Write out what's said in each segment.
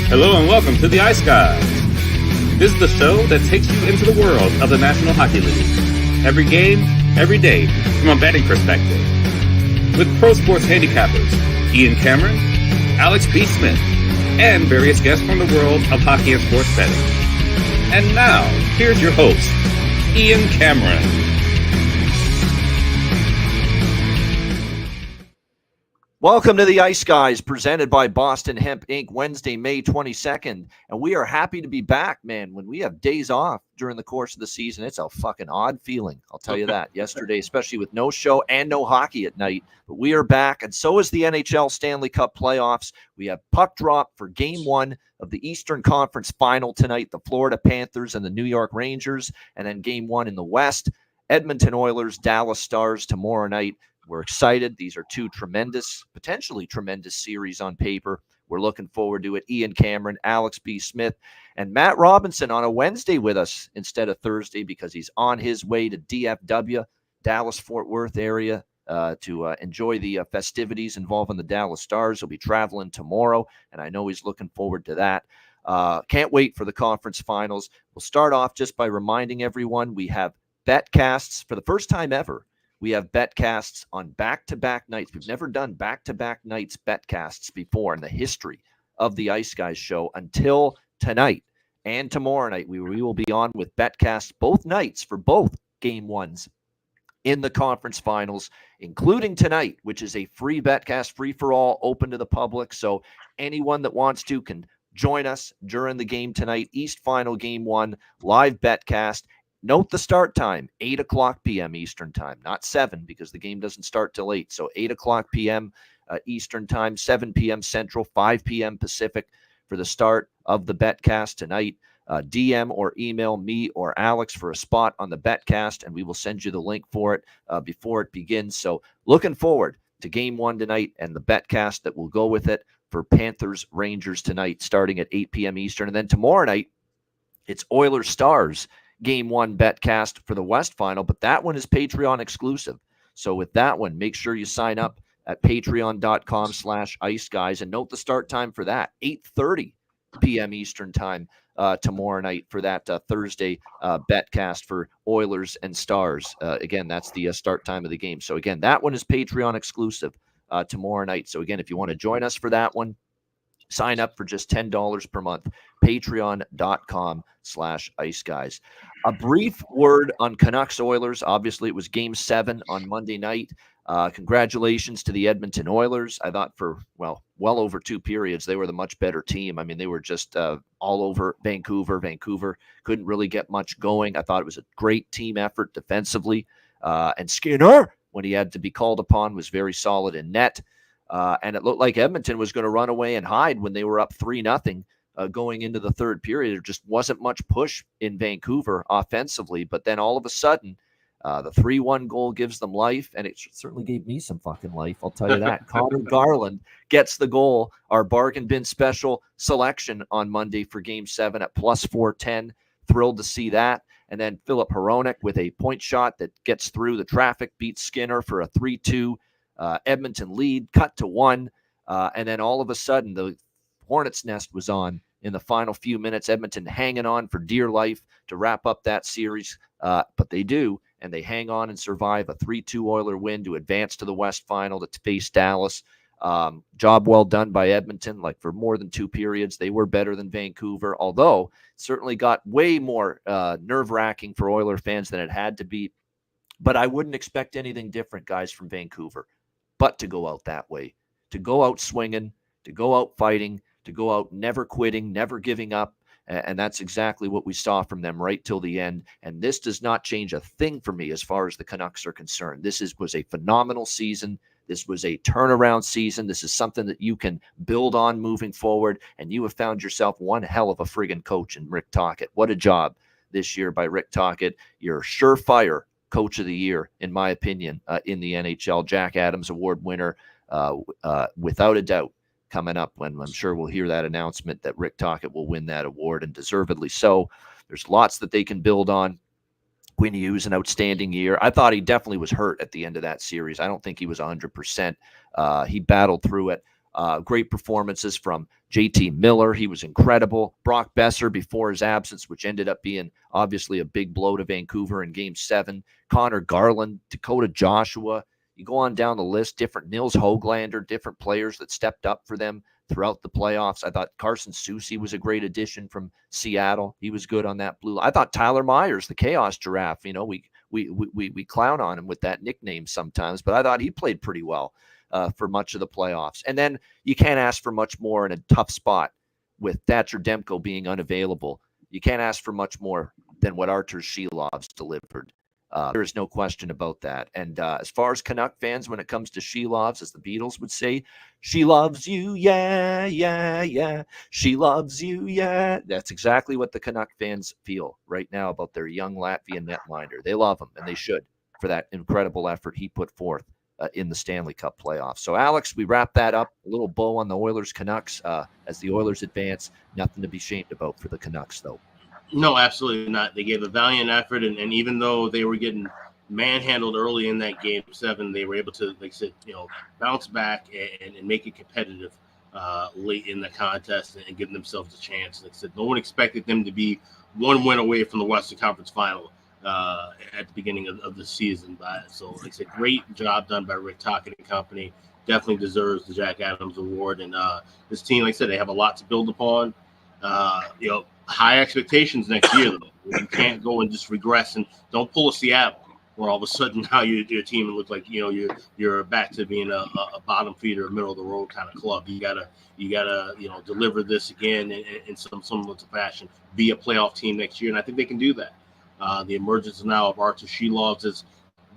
Hello and welcome to the Ice Guys. This is the show that takes you into the world of the National Hockey League. Every game, every day, from a betting perspective. With pro sports handicappers Ian Cameron, Alex B. Smith, and various guests from the world of hockey and sports betting. And now, here's your host, Ian Cameron. Welcome to the Ice Guys, presented by Boston Hemp Inc., Wednesday, May 22nd. And we are happy to be back, man. When we have days off during the course of the season, it's a fucking odd feeling. I'll tell you that. Yesterday, especially with no show and no hockey at night. But we are back, and so is the NHL Stanley Cup playoffs. We have puck drop for Game 1 of the Eastern Conference Final tonight, the Florida Panthers and the New York Rangers. And then Game 1 in the West, Edmonton Oilers, Dallas Stars tomorrow night. We're excited. These are two potentially tremendous series on paper. We're looking forward to it. Ian Cameron, Alex B. Smith, and Matt Robinson on a Wednesday with us instead of Thursday because he's on his way to DFW, Dallas-Fort Worth area, to enjoy the festivities involving the Dallas Stars. He'll be traveling tomorrow, and I know he's looking forward to that. Can't wait for the conference finals. We'll start off just by reminding everyone we have betcasts for the first time ever. We have betcasts on back-to-back nights. We've never done back-to-back nights betcasts before in the history of the Ice Guys show until tonight and tomorrow night. We will be on with betcasts both nights for both Game 1s in the conference finals, including tonight, which is a free betcast, free-for-all, open to the public. So anyone that wants to can join us during the game tonight. East Final Game 1, live betcast. Note the start time, 8 o'clock p.m. Eastern time, not 7 because the game doesn't start till 8. So 8 o'clock p.m. Eastern time, 7 p.m. Central, 5 p.m. Pacific for the start of the betcast tonight. DM or email me or Alex for a spot on the betcast, and we will send you the link for it before it begins. So looking forward to Game 1 tonight and the betcast that will go with it for Panthers Rangers tonight starting at 8 p.m. Eastern. And then tomorrow night, it's Oilers Stars Game 1 betcast for the West Final, but that one is Patreon exclusive. So with that one, make sure you sign up at patreon.com/iceguys and note the start time for that, 8:30 p.m. Eastern time tomorrow night for that Thursday betcast for Oilers and Stars. Again, that's the start time of the game. So again, that one is Patreon exclusive tomorrow night. So again, if you want to join us for that one, sign up for just $10 per month, patreon.com/iceguys. A brief word on Canucks-Oilers. Obviously, it was Game 7 on Monday night. Congratulations to the Edmonton Oilers. I thought for, well over 2 periods, they were the much better team. I mean, they were just all over Vancouver. Vancouver couldn't really get much going. I thought it was a great team effort defensively. And Skinner, when he had to be called upon, was very solid in net. And it looked like Edmonton was going to run away and hide when they were up 3-0 going into the third period. There just wasn't much push in Vancouver offensively. But then all of a sudden, the 3-1 goal gives them life, and it certainly gave me some fucking life, I'll tell you that. Connor Garland gets the goal, our bargain bin special selection on Monday for Game 7 at plus 410. Thrilled to see that. And then Philip Hronek with a point shot that gets through the traffic, beats Skinner for a 3-2 Edmonton lead, cut to 1. And then all of a sudden, the Hornets' nest was on in the final few minutes. Edmonton hanging on for dear life to wrap up that series. But they do, and they hang on and survive a 3-2 Oiler win to advance to the West Final to face Dallas. Job well done by Edmonton. Like for more than 2 periods, they were better than Vancouver, although it certainly got way more nerve-wracking for Oiler fans than it had to be. But I wouldn't expect anything different, guys, from Vancouver, but to go out that way, to go out swinging, to go out fighting, to go out never quitting, never giving up. And that's exactly what we saw from them right till the end. And this does not change a thing for me as far as the Canucks are concerned. This was a phenomenal season. This was a turnaround season. This is something that you can build on moving forward. And you have found yourself one hell of a friggin' coach in Rick Tocchet. What a job this year by Rick Tocchet. You're surefire coach of the year, in my opinion, in the NHL. Jack Adams Award winner, without a doubt, coming up when I'm sure we'll hear that announcement that Rick Tocchet will win that award, and deservedly so. There's lots that they can build on. Quinn Hughes, an outstanding year. I thought he definitely was hurt at the end of that series. I don't think he was 100%. He battled through it. Great performances from JT Miller. He was incredible. Brock Besser before his absence, which ended up being obviously a big blow to Vancouver in Game 7. Connor Garland, Dakota Joshua. You go on down the list, different Nils Höglander, different players that stepped up for them throughout the playoffs. I thought Carson Soucy was a great addition from Seattle. He was good on that blue line. I thought Tyler Myers, the Chaos Giraffe, we clown on him with that nickname sometimes, but I thought he played pretty well for much of the playoffs. And then you can't ask for much more in a tough spot with Thatcher Demko being unavailable. You can't ask for much more than what Artur Shelov's delivered. There is no question about that. And as far as Canuck fans, when it comes to Shelovs, as the Beatles would say, she loves you, yeah, yeah, yeah. She loves you, yeah. That's exactly what the Canuck fans feel right now about their young Latvian netminder. They love him, and they should, for that incredible effort he put forth in the Stanley Cup playoffs. So, Alex, we wrap that up. A little bow on the Oilers-Canucks as the Oilers advance. Nothing to be ashamed about for the Canucks, though. No, absolutely not. They gave a valiant effort, and even though they were getting manhandled early in that Game 7, they were able to, like I said, bounce back and make it competitive late in the contest and give themselves a chance. Like I said, no one expected them to be one win away from the Western Conference Final at the beginning of the season. So, like I said, great job done by Rick Tocchet and company. Definitely deserves the Jack Adams Award. And this team, like I said, they have a lot to build upon. High expectations next year, though. You can't go and just regress and don't pull a Seattle, where all of a sudden now your team looks like you're back to being a bottom feeder, middle of the road kind of club. You gotta deliver this again in some semblance of fashion. Be a playoff team next year, and I think they can do that. The emergence now of Artur Shelovs is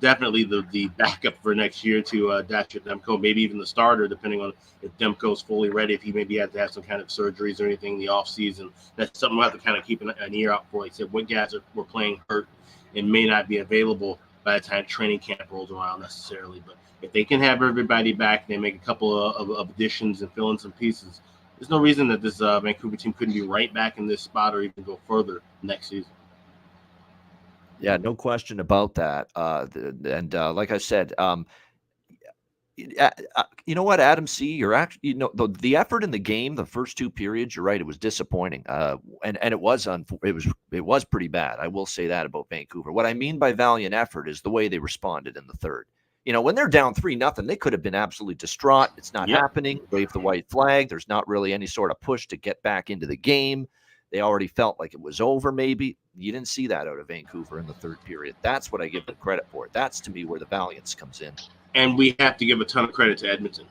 definitely the backup for next year to Thatcher Demko, maybe even the starter, depending on if Demko's fully ready, if he maybe has to have some kind of surgeries or anything in the offseason. That's something we'll have to kind of keep an ear out for. Like I said, what guys were playing hurt and may not be available by the time training camp rolls around necessarily. But if they can have everybody back, they make a couple of additions and fill in some pieces, there's no reason that this Vancouver team couldn't be right back in this spot or even go further next season. Yeah, no question about that. Like I said, you know what, Adam C., you're actually, the effort in the game, the first two periods, you're right, it was disappointing. And it was pretty bad. I will say that about Vancouver. What I mean by valiant effort is the way they responded in the third. When they're down 3-0, they could have been absolutely distraught. It's not happening. Wave the white flag. There's not really any sort of push to get back into the game. They already felt like it was over, maybe. You didn't see that out of Vancouver in the third period. That's what I give them credit for. That's, to me, where the valiance comes in. And we have to give a ton of credit to Edmonton.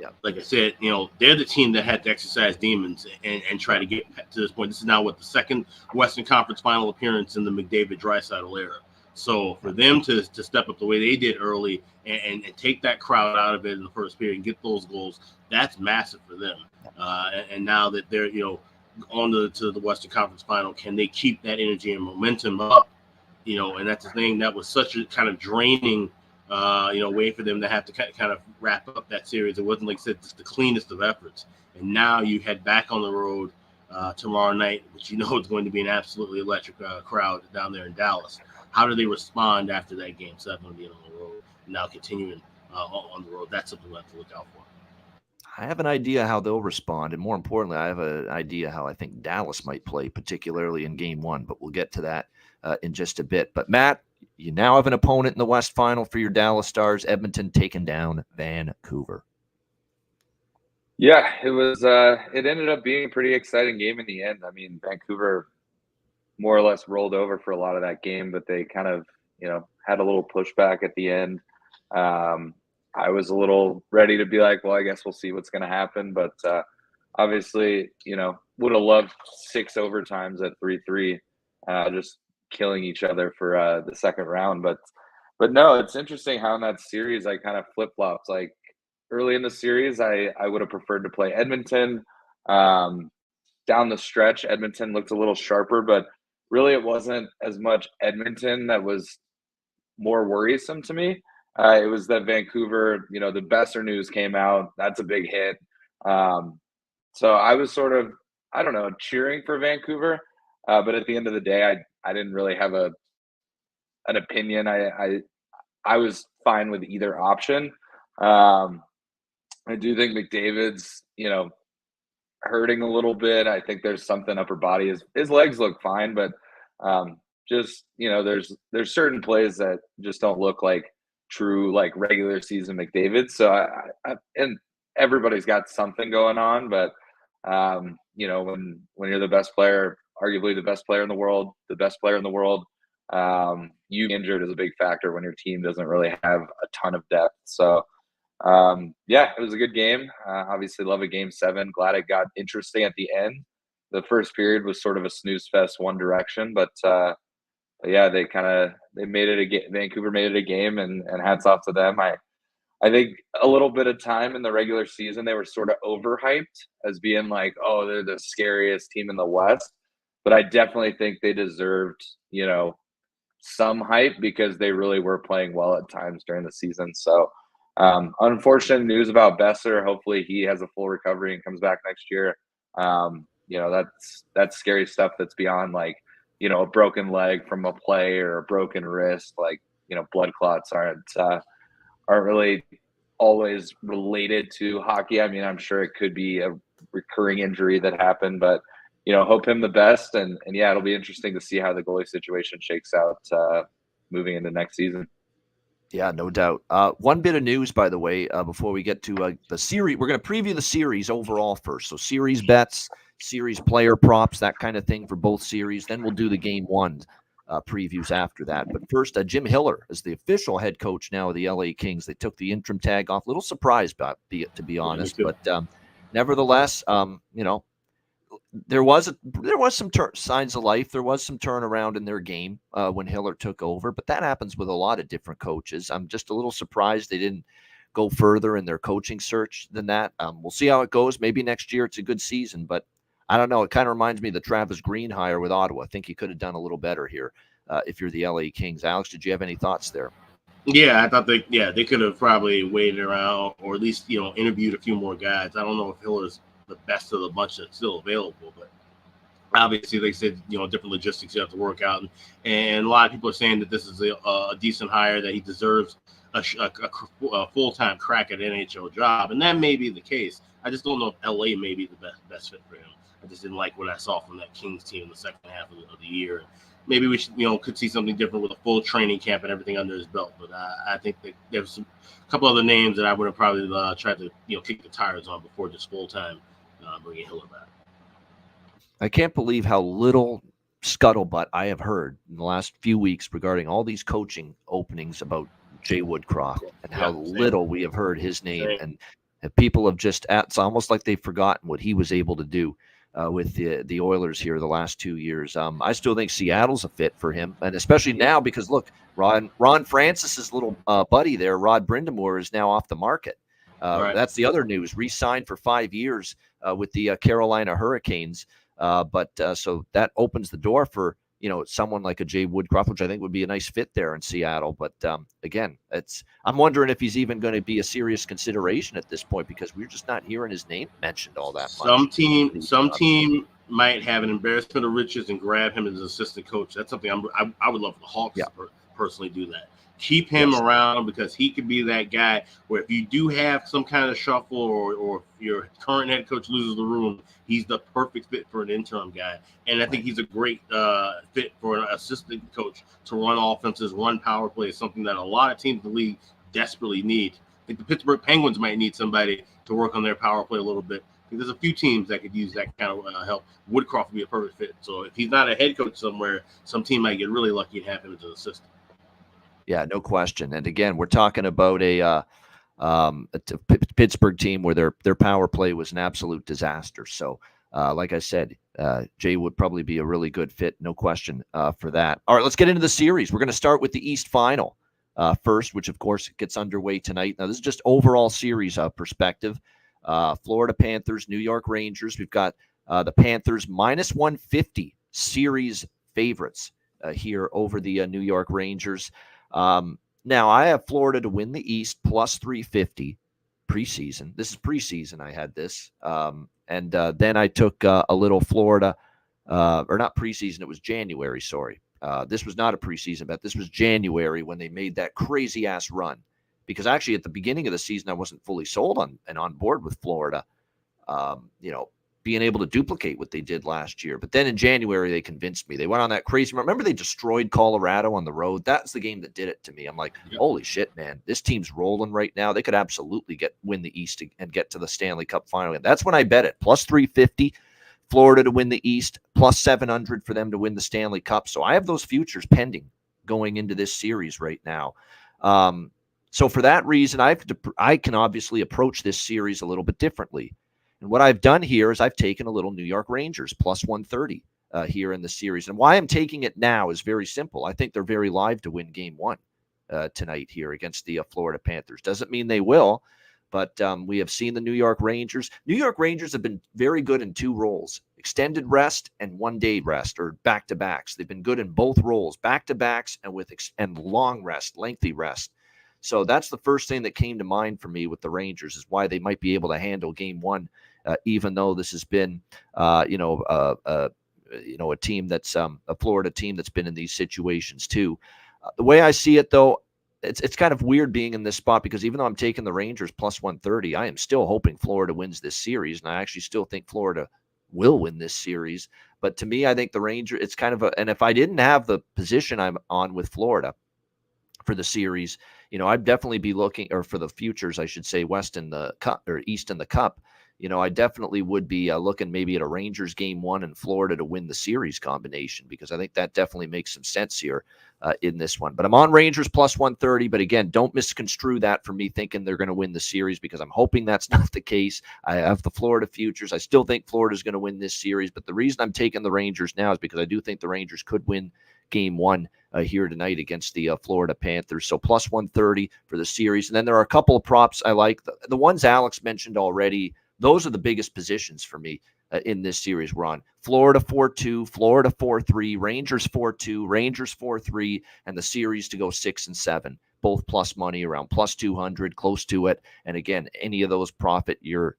Yeah. Like I said, they're the team that had to exercise demons and try to get to this point. This is now the second Western Conference Final appearance in the McDavid-Draisaitl era. So for them to step up the way they did early and take that crowd out of it in the first period and get those goals, that's massive for them. And now that they're, on to the Western Conference Final, can they keep that energy and momentum up? And that's the thing that was such a kind of draining, way for them to have to kind of wrap up that series. It wasn't, like I said, just the cleanest of efforts. And now you head back on the road tomorrow night, which is going to be an absolutely electric crowd down there in Dallas. How do they respond after that Game 7 being on the road and now continuing on the road? That's something we have to look out for. I have an idea how they'll respond, and more importantly, I have an idea how I think Dallas might play, particularly in Game 1, but we'll get to that in just a bit. But, Matt, you now have an opponent in the West Final for your Dallas Stars, Edmonton taking down Vancouver. Yeah, it was. It ended up being a pretty exciting game in the end. I mean, Vancouver more or less rolled over for a lot of that game, but they kind of, had a little pushback at the end. I was a little ready to be like, well, I guess we'll see what's going to happen. But obviously, would have loved 6 overtimes at 3-3, just killing each other for the second round. But no, it's interesting how in that series I kind of flip-flopped. Like early in the series, I would have preferred to play Edmonton. Down the stretch, Edmonton looked a little sharper, but really it wasn't as much Edmonton that was more worrisome to me. It was that Vancouver, the Besser news came out. That's a big hit. So I was sort of, I don't know, cheering for Vancouver. But at the end of the day, I didn't really have an opinion. I was fine with either option. I do think McDavid's, hurting a little bit. I think there's something upper body. His legs look fine, but just there's certain plays that just don't look like true like regular season McDavid. So and everybody's got something going on, but when you're the best player, arguably the best player in the world, you injured is a big factor when your team doesn't really have a ton of depth. So it was a good game. Obviously love a game 7. Glad it got interesting at the end. The first period was sort of a snooze fest one direction, but yeah, they made it a game. Vancouver made it a game, and hats off to them. I think a little bit of time in the regular season, they were sort of overhyped as being like, oh, they're the scariest team in the West. But I definitely think they deserved, some hype because they really were playing well at times during the season. So unfortunate news about Besser. Hopefully he has a full recovery and comes back next year. That's scary stuff that's beyond like, a broken leg from a play or a broken wrist. Like, blood clots aren't really always related to hockey. I mean, I'm sure it could be a recurring injury that happened, but hope him the best. And yeah, it'll be interesting to see how the goalie situation shakes out moving into next season. Yeah, no doubt. One bit of news, by the way, before we get to the series, we're going to preview the series overall first. So series bets, series player props, that kind of thing for both series. Then we'll do the game 1 previews after that. But first, Jim Hiller is the official head coach now of the LA Kings. They took the interim tag off. Little surprised, to be honest. But nevertheless, there was some signs of life. There was some turnaround in their game when Hiller took over, but that happens with a lot of different coaches. I'm just a little surprised they didn't go further in their coaching search than that. We'll see how it goes. Maybe next year it's a good season, but I don't know. It kind of reminds me of the Travis Green hire with Ottawa. I think he could have done a little better here if you're the LA Kings. Alex, did you have any thoughts there? Yeah, I thought they could have probably waited around or at least, interviewed a few more guys. I don't know if Hiller's the best of the bunch that's still available, but obviously they said, different logistics you have to work out. And a lot of people are saying that this is a decent hire, that he deserves a full-time crack at an NHL job. And that may be the case. I just don't know if LA may be the best fit for him. I just didn't like what I saw from that Kings team in the second half of the year. Maybe we should, could see something different with a full training camp and everything under his belt. But I think that there's a couple other names that I would have probably tried to, kick the tires on before just full-time bringing Hiller back. I can't believe how little scuttlebutt I have heard in the last few weeks regarding all these coaching openings about Jay Woodcroft and how little we have heard his name. And people have it's almost like they've forgotten what he was able to do with the Oilers here the last 2 years. I still think Seattle's a fit for him, and especially now because, look, Ron Francis's little buddy there, Rod Brind'Amour, is now off the market. Right. That's the other news. Re-signed for 5 years with the Carolina Hurricanes. So that opens the door for, someone like a Jay Woodcroft, which I think would be a nice fit there in Seattle. But again, I'm wondering if he's even going to be a serious consideration at this point because we're just not hearing his name mentioned all that much. Some team might have an embarrassment of riches and grab him as assistant coach. That's something I would love for the Hawks to personally do that. Keep him around because he could be that guy where if you do have some kind of shuffle or your current head coach loses the room, he's the perfect fit for an interim guy. And I think he's a great fit for an assistant coach to run offenses, run power plays, something that a lot of teams in the league desperately need. I think the Pittsburgh Penguins might need somebody to work on their power play a little bit. I think there's a few teams that could use that kind of help. Woodcroft would be a perfect fit. So if he's not a head coach somewhere, some team might get really lucky and have him as an assistant. Yeah, no question. And again, we're talking about a Pittsburgh team where their power play was an absolute disaster. So, like I said, Jay would probably be a really good fit, no question for that. All right, let's get into the series. We're going to start with the East Final first, which, of course, gets underway tonight. Now, this is just overall series perspective. Florida Panthers, New York Rangers. We've got the Panthers minus 150 series favorites here over the New York Rangers. Now I have Florida to win the East plus 350 preseason. This is preseason. I had this. And then I took a little Florida, or not preseason. It was January. Sorry. This was not a preseason bet. This was January when they made that crazy ass run because actually at the beginning of the season, I wasn't fully sold on and on board with Florida, being able to duplicate what they did last year. But then in January, they convinced me. They went on that crazy. Remember, they destroyed Colorado on the road. That's the game that did it to me. I'm like, holy shit, man, this team's rolling right now. They could absolutely win the East and get to the Stanley Cup final. And that's when I bet it. Plus 350, Florida to win the East, plus 700 for them to win the Stanley Cup. So I have those futures pending going into this series right now. So for that reason, I can obviously approach this series a little bit differently. And what I've done here is I've taken a little New York Rangers plus 130 here in the series. And why I'm taking it now is very simple. I think they're very live to win game one tonight here against the Florida Panthers. Doesn't mean they will, but we have seen the New York Rangers. New York Rangers have been very good in two roles, extended rest and one-day rest, or back-to-backs. They've been good in both roles, back-to-backs and long rest, lengthy rest. So that's the first thing that came to mind for me with the Rangers, is why they might be able to handle game one, even though this has been, a team that's a Florida team that's been in these situations too. The way I see it, though, it's kind of weird being in this spot, because even though I'm taking the Rangers plus 130, I am still hoping Florida wins this series, and I actually still think Florida will win this series. But to me, I think the Rangers, it's kind of and if I didn't have the position I'm on with Florida for the series, I'd definitely be looking, or for the futures, I should say, West in the Cup or East in the Cup. I definitely would be looking maybe at a Rangers game one and Florida to win the series combination, because I think that definitely makes some sense here in this one. But I'm on Rangers plus 130. But again, don't misconstrue that for me thinking they're going to win the series, because I'm hoping that's not the case. I have the Florida futures. I still think Florida's going to win this series. But the reason I'm taking the Rangers now is because I do think the Rangers could win game one here tonight against the Florida Panthers. So plus 130 for the series. And then there are a couple of props I like. The ones Alex mentioned already, those are the biggest positions for me in this series. We're on Florida 4-2, Florida 4-3, Rangers 4-2, Rangers 4-3, and the series to go 6 and 7, both plus money around plus 200, close to it. And again, any of those profit, you're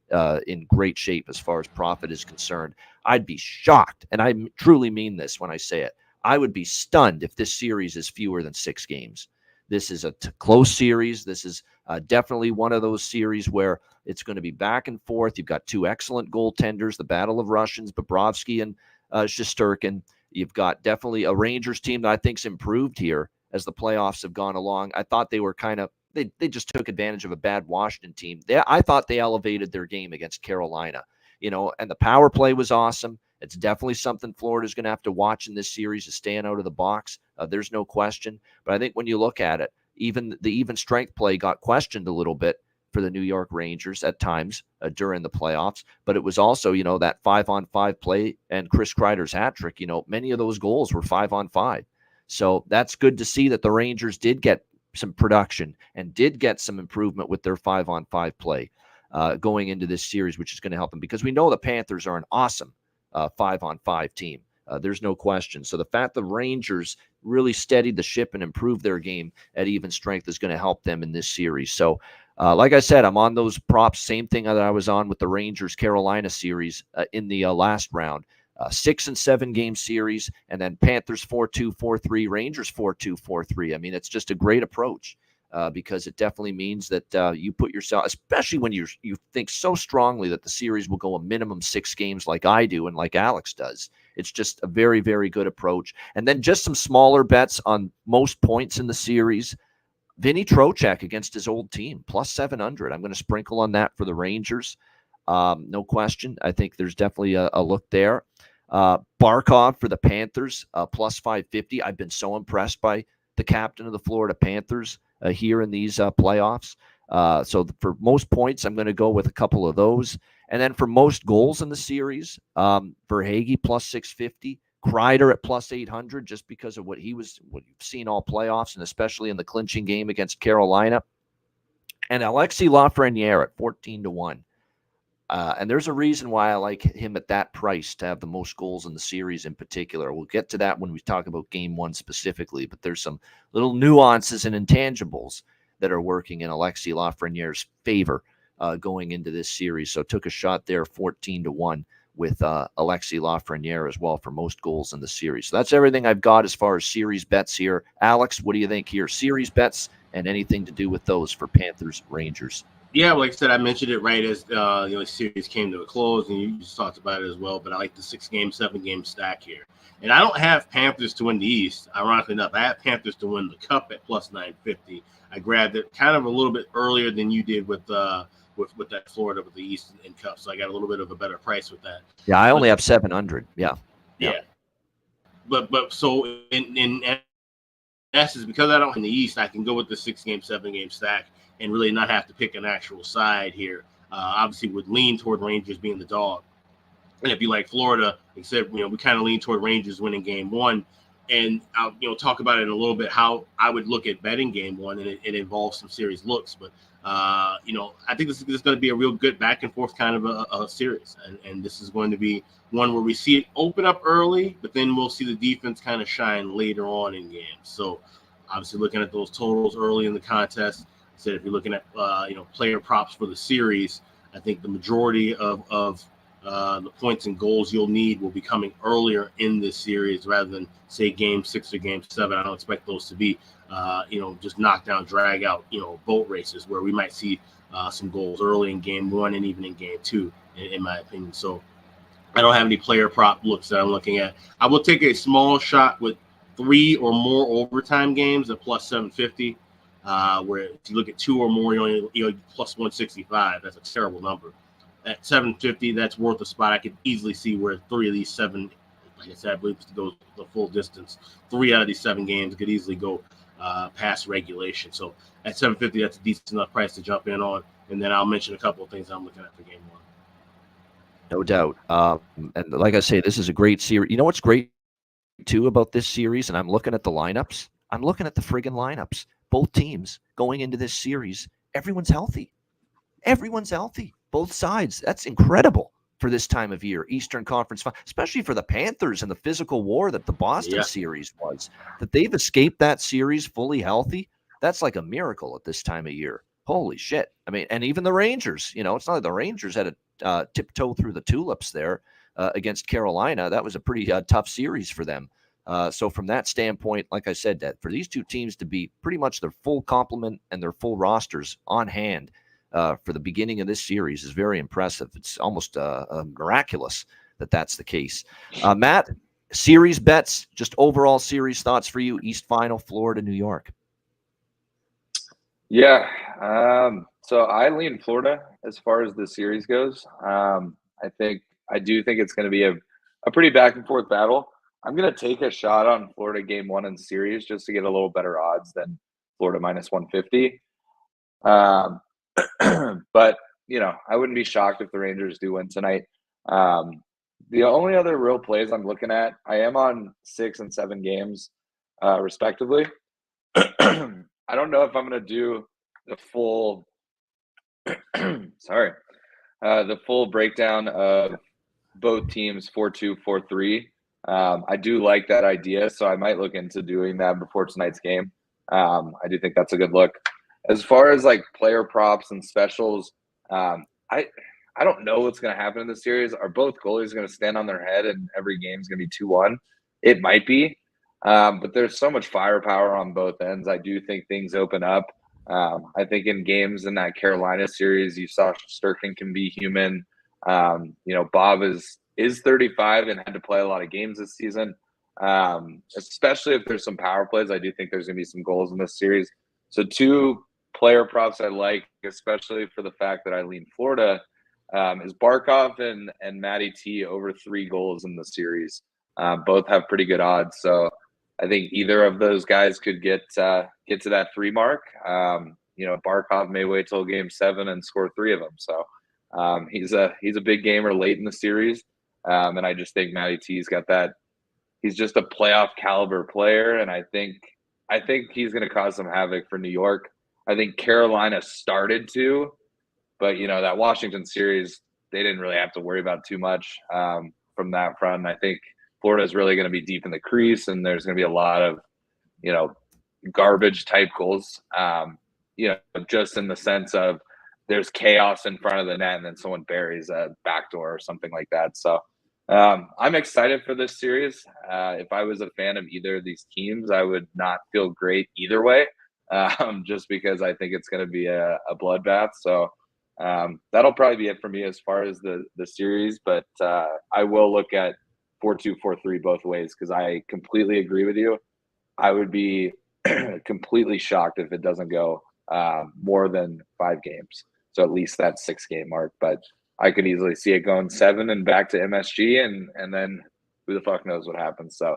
in great shape as far as profit is concerned. I'd be shocked, and I truly mean this when I say it, I would be stunned if this series is fewer than 6 games. This is a close series. This is definitely one of those series where it's going to be back and forth. You've got two excellent goaltenders, the Battle of Russians, Bobrovsky and Shesterkin. You've got definitely a Rangers team that I think's improved here as the playoffs have gone along. I thought they were they just took advantage of a bad Washington team. I thought they elevated their game against Carolina, and the power play was awesome. It's definitely something Florida's going to have to watch in this series, is staying out of the box. There's no question. But I think when you look at it, even the even strength play got questioned a little bit for the New York Rangers at times during the playoffs. But it was also, that 5-on-5 play and Chris Kreider's hat trick. Many of those goals were 5-on-5. So that's good to see that the Rangers did get some production and did get some improvement with their 5-on-5 play going into this series, which is going to help them, because we know the Panthers are an awesome 5-on-5 team. There's no question. So the fact the Rangers really steadied the ship and improved their game at even strength is going to help them in this series. So like I said, I'm on those props. Same thing that I was on with the Rangers-Carolina series in the last round. 6 and 7 game series, and then Panthers 4-2, 4-3, Rangers 4-2, 4-3. I mean, it's just a great approach. Because it definitely means that you put yourself, especially when you think so strongly that the series will go a minimum 6 games like I do and like Alex does. It's just a very, very good approach. And then just some smaller bets on most points in the series. Vinny Trocheck against his old team, plus 700. I'm going to sprinkle on that for the Rangers. No question. I think there's definitely a look there. Barkov for the Panthers, plus 550. I've been so impressed by the captain of the Florida Panthers here in these playoffs. So for most points, I'm going to go with a couple of those. And then for most goals in the series, Verhaeghe plus 650, Kreider at plus 800, just because of what you've seen all playoffs, and especially in the clinching game against Carolina. And Alexis Lafreniere at 14-1. And there's a reason why I like him at that price to have the most goals in the series in particular. We'll get to that when we talk about game one specifically, but there's some little nuances and intangibles that are working in Alexis Lafreniere's favor going into this series. So took a shot there, 14-1 with Alexis Lafreniere as well for most goals in the series. So that's everything I've got as far as series bets here. Alex, what do you think here? Series bets and anything to do with those for Panthers Rangers. Yeah, like I said, I mentioned it right as the series came to a close, and you just talked about it as well. But I like the 6-game, 7-game stack here, and I don't have Panthers to win the East. Ironically enough, I have Panthers to win the Cup at plus 950. I grabbed it kind of a little bit earlier than you did with that Florida with the East and Cup, so I got a little bit of a better price with that. Yeah, I only have 700. Yeah. But so in essence, because I don't in the East, I can go with the 6-game, 7-game stack and really not have to pick an actual side here. Obviously, would lean toward Rangers being the dog. And if you like Florida, except we kind of lean toward Rangers winning game 1. And I'll talk about it in a little bit how I would look at betting game 1, and it involves some serious looks. But I think this is going to be a real good back and forth kind of a series, and this is going to be one where we see it open up early, but then we'll see the defense kind of shine later on in games. So obviously, looking at those totals early in the contest. Said if you're looking at player props for the series, I think the majority of the points and goals you'll need will be coming earlier in this series rather than say game 6 or game 7. I don't expect those to be just knockdown, drag out boat races where we might see some goals early in game 1 and even in game 2, in my opinion. So I don't have any player prop looks that I'm looking at. I will take a small shot with 3 or more overtime games at plus 750. Where if you look at 2 or more, you're plus 165. That's a terrible number. At 750, that's worth a spot. I could easily see where 3 of these 7, like I said, I believe it goes the full distance. 3 out of these 7 games could easily go past regulation. So at 750, that's a decent enough price to jump in on. And then I'll mention a couple of things I'm looking at for game 1. No doubt. And like I say, this is a great series. You know what's great too about this series? And I'm looking at the lineups. I'm looking at the friggin' lineups. Both teams going into this series, everyone's healthy. Everyone's healthy. Both sides. That's incredible for this time of year. Eastern Conference, especially for the Panthers and the physical war that the Boston series was. That they've escaped that series fully healthy, that's like a miracle at this time of year. Holy shit. I mean, and even the Rangers, it's not like the Rangers had a tiptoe through the tulips there against Carolina. That was a pretty tough series for them. So from that standpoint, like I said, that for these two teams to be pretty much their full complement and their full rosters on hand for the beginning of this series is very impressive. It's almost miraculous that that's the case. Matt, series bets, just overall series thoughts for you, East Final, Florida, New York. Yeah. So I lean Florida as far as the series goes. I do think it's going to be a pretty back and forth battle. I'm going to take a shot on Florida game 1 in the series just to get a little better odds than Florida minus 150. But, I wouldn't be shocked if the Rangers do win tonight. The only other real plays I'm looking at, I am on 6 and 7 games, respectively. I don't know if I'm going to do the full, the full breakdown of both teams 4-2, 4-3. I do like that idea, so I might look into doing that before tonight's game. I do think that's a good look. As far as like player props and specials, I don't know what's going to happen in this series. Are both goalies going to stand on their head and every game is going to be 2-1? It might be, but there's so much firepower on both ends. I do think things open up. I think in games in that Carolina series, you saw Sturkin can be human. Bob is 35 and had to play a lot of games this season, especially if there's some power plays. I do think there's going to be some goals in this series. So 2 player props I like, especially for the fact that I lean Florida, is Barkov and Matty T over 3 goals in the series. Both have pretty good odds. So I think either of those guys could get to that 3 mark. Barkov may wait till game 7 and score 3 of them. So he's a big gamer late in the series. And I just think Matty T's got that. He's just a playoff caliber player. And I think he's going to cause some havoc for New York. I think Carolina started to, but that Washington series, they didn't really have to worry about too much from that front. I think Florida is really going to be deep in the crease, and there's going to be a lot of, garbage type goals, just in the sense of there's chaos in front of the net and then someone buries a backdoor or something like that. So I'm excited for this series. If I was a fan of either of these teams, I would not feel great either way. just because I think it's going to be a bloodbath. So that'll probably be it for me as far as the series. But I will look at 4-2, 4-3 both ways because I completely agree with you. I would be completely shocked if it doesn't go more than 5 games. So at least that 6-game mark. But I could easily see it going 7 and back to MSG, and then who the fuck knows what happens. So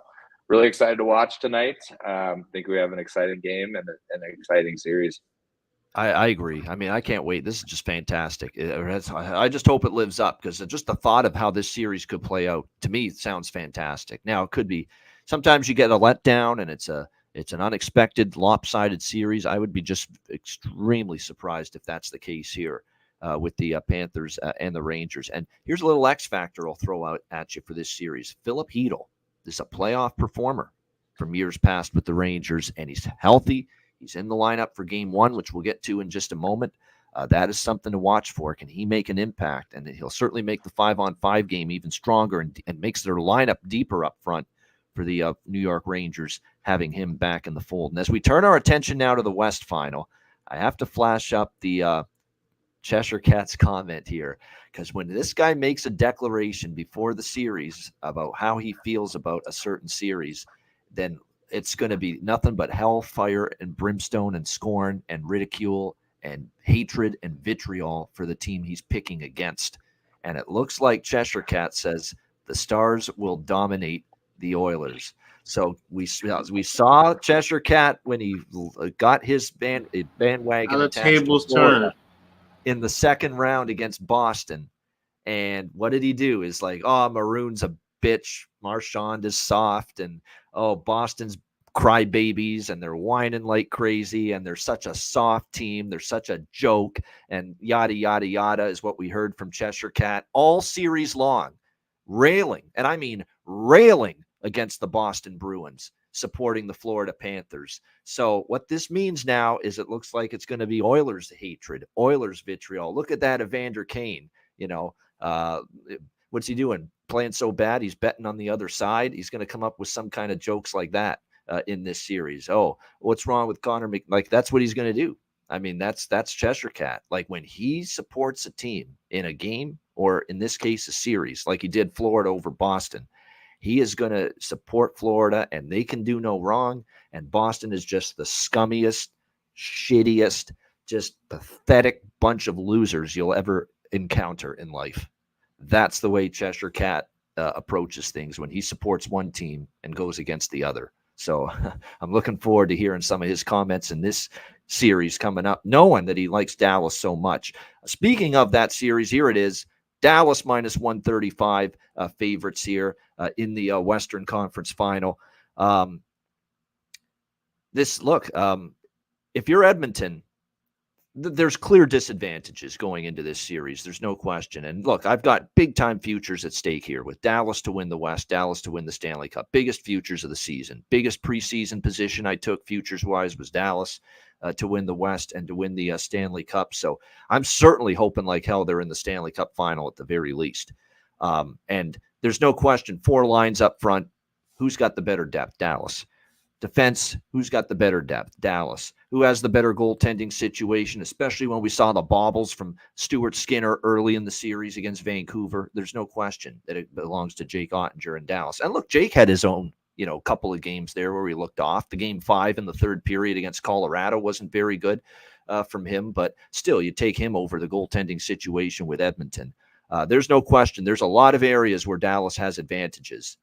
really excited to watch tonight. Think we have an exciting game and an exciting series. I agree. I mean, I can't wait. This is just fantastic. I just hope it lives up because just the thought of how this series could play out, to me, sounds fantastic. Now, it could be sometimes you get a letdown and it's an unexpected lopsided series. I would be just extremely surprised if that's the case here with the Panthers and the Rangers. And here's a little X factor I'll throw out at you for this series. Philip Hedl is a playoff performer from years past with the Rangers, and he's healthy. He's in the lineup for game 1, which we'll get to in just a moment. That is something to watch for. Can he make an impact? And he'll certainly make the 5-on-5 game even stronger and makes their lineup deeper up front for the New York Rangers, having him back in the fold. And as we turn our attention now to the West Final, I have to flash up the Cheshire Cat's comment here, because when this guy makes a declaration before the series about how he feels about a certain series, then it's going to be nothing but hellfire and brimstone and scorn and ridicule and hatred and vitriol for the team he's picking against. And it looks like Cheshire Cat says the Stars will dominate the Oilers. So we saw Cheshire Cat when he got his bandwagon. How the tables turn in the second round against Boston. And what did he do? Is like, oh, Maroon's a bitch. Marchand is soft. And, oh, Boston's crybabies. And they're whining like crazy. And they're such a soft team. They're such a joke. And yada, yada, yada is what we heard from Cheshire Cat all series long. Railing, and I mean railing against the Boston Bruins, supporting the Florida Panthers. So what this means now is it looks like it's going to be Oilers hatred, Oilers vitriol. Look at that Evander Kane. What's he doing? Playing so bad, he's betting on the other side. He's going to come up with some kind of jokes like that in this series. Oh, what's wrong with Connor Like, that's what he's going to do. I mean, that's Cheshire Cat. Like, when he supports a team in a game, or in this case, a series, like he did Florida over Boston, he is going to support Florida, and they can do no wrong. And Boston is just the scummiest, shittiest, just pathetic bunch of losers you'll ever encounter in life. That's the way Cheshire Cat approaches things when he supports one team and goes against the other. So I'm looking forward to hearing some of his comments in this series coming up, knowing that he likes Dallas so much. Speaking of that series, here it is. Dallas minus 135 favorites here in the Western Conference Final. If you're Edmonton, there's clear disadvantages going into this series. There's no question. And look, I've got big-time futures at stake here with Dallas to win the West, Dallas to win the Stanley Cup. Biggest futures of the season. Biggest preseason position I took futures-wise was Dallas to win the West and to win the Stanley Cup. So I'm certainly hoping like hell they're in the Stanley Cup final at the very least. And there's no question, 4 lines up front. Who's got the better depth? Dallas. Defense, who's got the better depth? Dallas. Who has the better goaltending situation, especially when we saw the baubles from Stuart Skinner early in the series against Vancouver? There's no question that it belongs to Jake Ottinger in Dallas. And look, Jake had his own, couple of games there where he looked off. The game 5 in the third period against Colorado wasn't very good from him, but still, you take him over the goaltending situation with Edmonton. There's no question. There's a lot of areas where Dallas has advantages,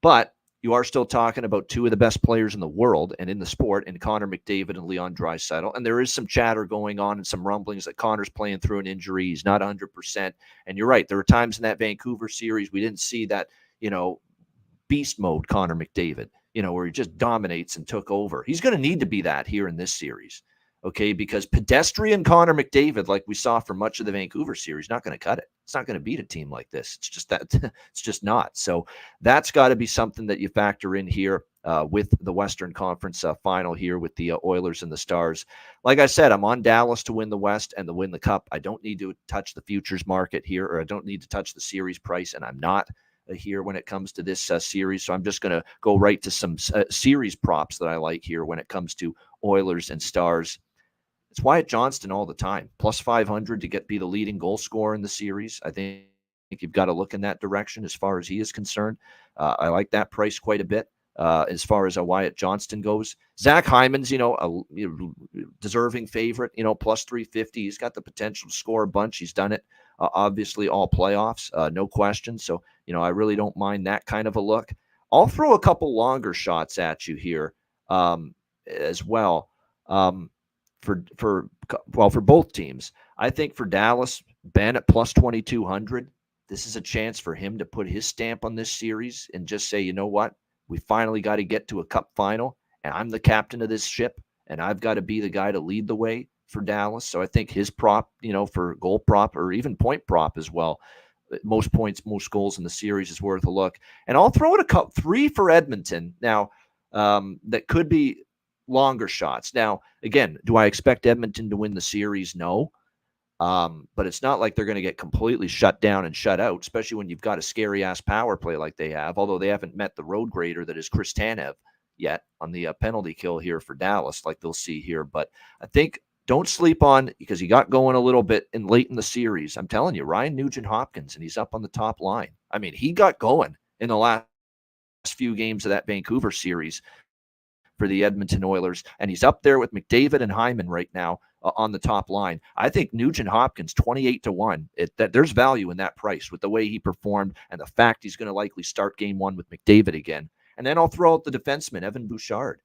but you are still talking about 2 of the best players in the world and in the sport, in Connor McDavid and Leon Draisaitl. And there is some chatter going on and some rumblings that Connor's playing through an injury. He's not 100%. And you're right. There were times in that Vancouver series we didn't see that, beast mode Connor McDavid, where he just dominates and took over. He's going to need to be that here in this series, okay? Because pedestrian Connor McDavid, like we saw for much of the Vancouver series, not going to cut it. It's not going to beat a team like this. It's just that it's just not. So that's got to be something that you factor in here with the Western Conference final here with the Oilers and the Stars. Like I said, I'm on Dallas to win the West and to win the Cup. I don't need to touch the futures market here, or I don't need to touch the series price, and I'm not here when it comes to this series. So I'm just going to go right to some series props that I like here when it comes to Oilers and Stars. It's Wyatt Johnston all the time, plus 500 to be the leading goal scorer in the series. I think you've got to look in that direction as far as he is concerned. I like that price quite a bit as far as Wyatt Johnston goes. Zach Hyman's, a deserving favorite, plus 350. He's got the potential to score a bunch. He's done it, obviously, all playoffs, no question. So, I really don't mind that kind of a look. I'll throw a couple longer shots at you here as well. For both teams. I think for Dallas, Ben at plus 2,200, this is a chance for him to put his stamp on this series and just say, you know what? We finally got to get to a cup final, and I'm the captain of this ship, and I've got to be the guy to lead the way for Dallas. So I think his prop, for goal prop or even point prop as well, most points, most goals in the series is worth a look. And I'll throw it a 3 for Edmonton. Now, that could be longer shots. Now, again, do I expect Edmonton to win the series? No. But it's not like they're going to get completely shut down and shut out, especially when you've got a scary-ass power play like they have, although they haven't met the road grader that is Chris Tanev yet on the penalty kill here for Dallas, like they'll see here. But I think don't sleep on, because he got going a little bit late in the series. I'm telling you, Ryan Nugent-Hopkins, and he's up on the top line. I mean, he got going in the last few games of that Vancouver series for the Edmonton Oilers, and he's up there with McDavid and Hyman right now on the top line. I think Nugent-Hopkins 28-1. There's value in that price with the way he performed and the fact he's going to likely start game 1 with McDavid again. And then I'll throw out the defenseman Evan Bouchard.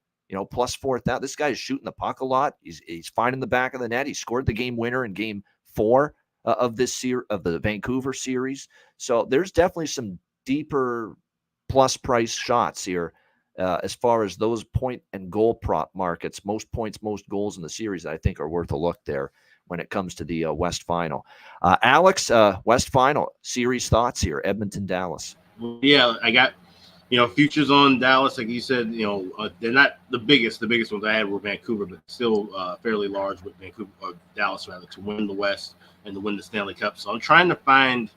Plus 4,000. This guy is shooting the puck a lot. He's fine in the back of the net. He scored the game winner in game 4 of the Vancouver series. So there's definitely some deeper plus price shots here. As far as those point and goal prop markets, most points, most goals in the series, I think are worth a look there when it comes to the West Final. Alex, West Final series thoughts here, Edmonton, Dallas. Yeah, I got, futures on Dallas. Like you said, they're not the biggest. The biggest ones I had were Vancouver, but still fairly large with Vancouver, or Dallas rather, to win the West and to win the Stanley Cup. So I'm trying to find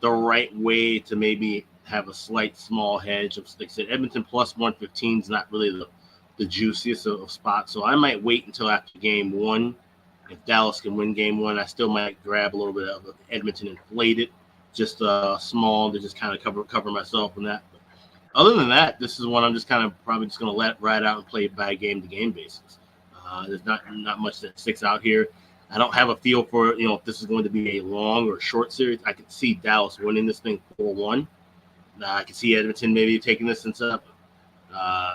the right way to maybe have a slight small hedge. Like I said, Edmonton plus 115 is not really the juiciest of spots. So I might wait until after game 1. If Dallas can win game 1, I still might grab a little bit of Edmonton inflated, just small to just kind of cover myself on that. But other than that, this is one I'm just kind of probably just going to let ride out and play by game to game basis. There's not much that sticks out here. I don't have a feel for, if this is going to be a long or short series. I could see Dallas winning this thing 4-1. I can see Edmonton maybe taking this in 7.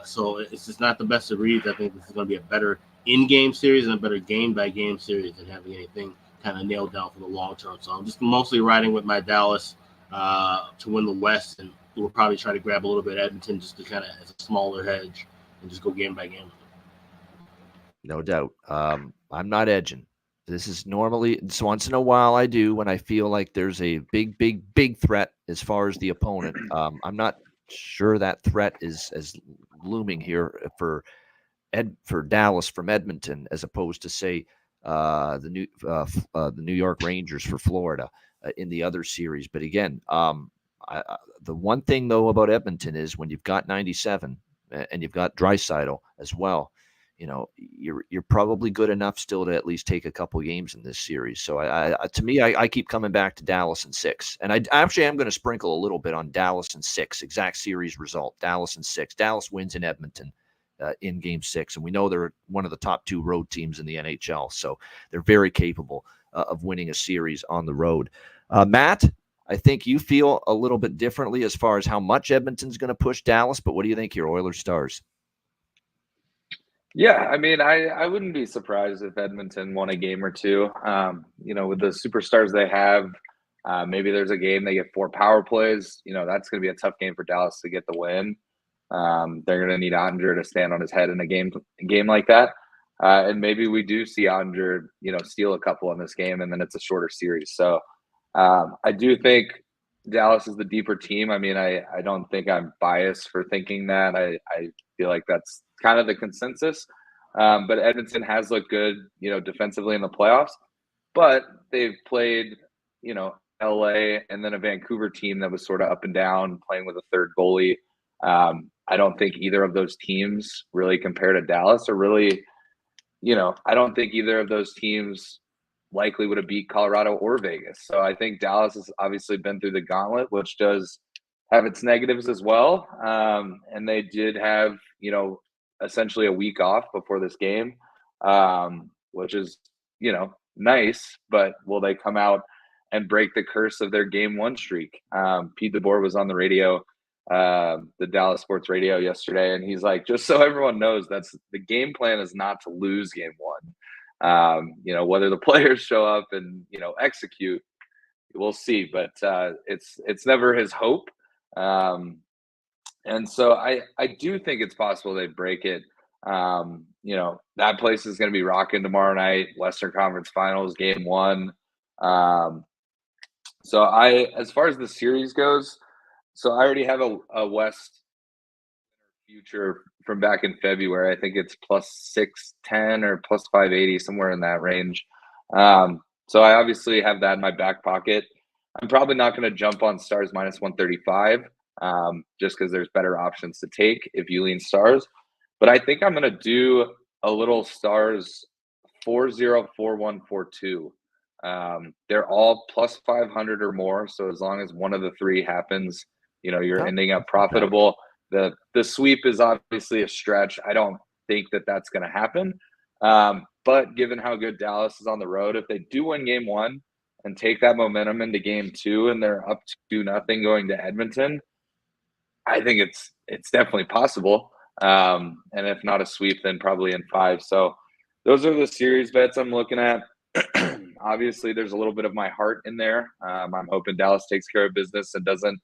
So it's just not the best of reads. I think this is going to be a better in-game series and a better game-by-game series than having anything kind of nailed down for the long term. So I'm just mostly riding with my Dallas to win the West, and we'll probably try to grab a little bit of Edmonton just to kind of as a smaller hedge and just go game-by-game. No doubt. I'm not edging. This is normally, it's once in a while I do when I feel like there's a big threat as far as the opponent. I'm not sure that threat is as looming here for Dallas from Edmonton as opposed to, say, the New York Rangers for Florida in the other series. But again, the one thing though about Edmonton is when you've got 97 and you've got Draisaitl as well, you're probably good enough still to at least take a couple games in this series. So to me, I keep coming back to Dallas in 6, and I actually am going to sprinkle a little bit on Dallas in 6. Exact series result: Dallas in 6. Dallas wins in Edmonton in Game 6, and we know they're one of the top 2 road teams in the NHL, so they're very capable of winning a series on the road. Matt, I think you feel a little bit differently as far as how much Edmonton's going to push Dallas, but what do you think here, Oilers Stars? Yeah, I mean, I wouldn't be surprised if Edmonton won a game or 2. With the superstars they have, maybe there's a game they get 4 power plays. That's going to be a tough game for Dallas to get the win. They're going to need Ottinger to stand on his head in a game like that. And maybe we do see Ottinger, steal a couple in this game, and then it's a shorter series. So I do think Dallas is the deeper team. I mean, I don't think I'm biased for thinking that. I feel like that's kind of the consensus. But Edmonton has looked good, defensively in the playoffs. But they've played, LA and then a Vancouver team that was sort of up and down, playing with a third goalie. I don't think either of those teams really compare to Dallas or really I don't think either of those teams likely would have beat Colorado or Vegas. So I think Dallas has obviously been through the gauntlet, which does have its negatives as well. And they did have, essentially a week off before this game, which is, nice. But will they come out and break the curse of their game one streak? Pete DeBoer was on the radio, the Dallas sports radio yesterday, and he's like, just so everyone knows, that's the game plan is not to lose game one. Whether the players show up and, execute, we'll see, but it's never his hope. And so I do think it's possible they break it. That place is going to be rocking tomorrow night, Western Conference Finals, game one. So as far as the series goes, so I already have a West future from back in February. I think it's plus 610 or plus 580, somewhere in that range. So I obviously have that in my back pocket. I'm probably not going to jump on Stars minus 135, just because there's better options to take if you lean Stars. But I think I'm going to do a little Stars 404142. They're all plus 500 or more. So as long as one of the three happens, you're ending up profitable. The sweep is obviously a stretch. I don't think that's going to happen. But given how good Dallas is on the road, if they do win game one and take that momentum into game two and they're up 2-0 going to Edmonton, I think it's definitely possible. And if not a sweep, then probably in 5. So those are the series bets I'm looking at. Obviously, there's a little bit of my heart in there. I'm hoping Dallas takes care of business and doesn't,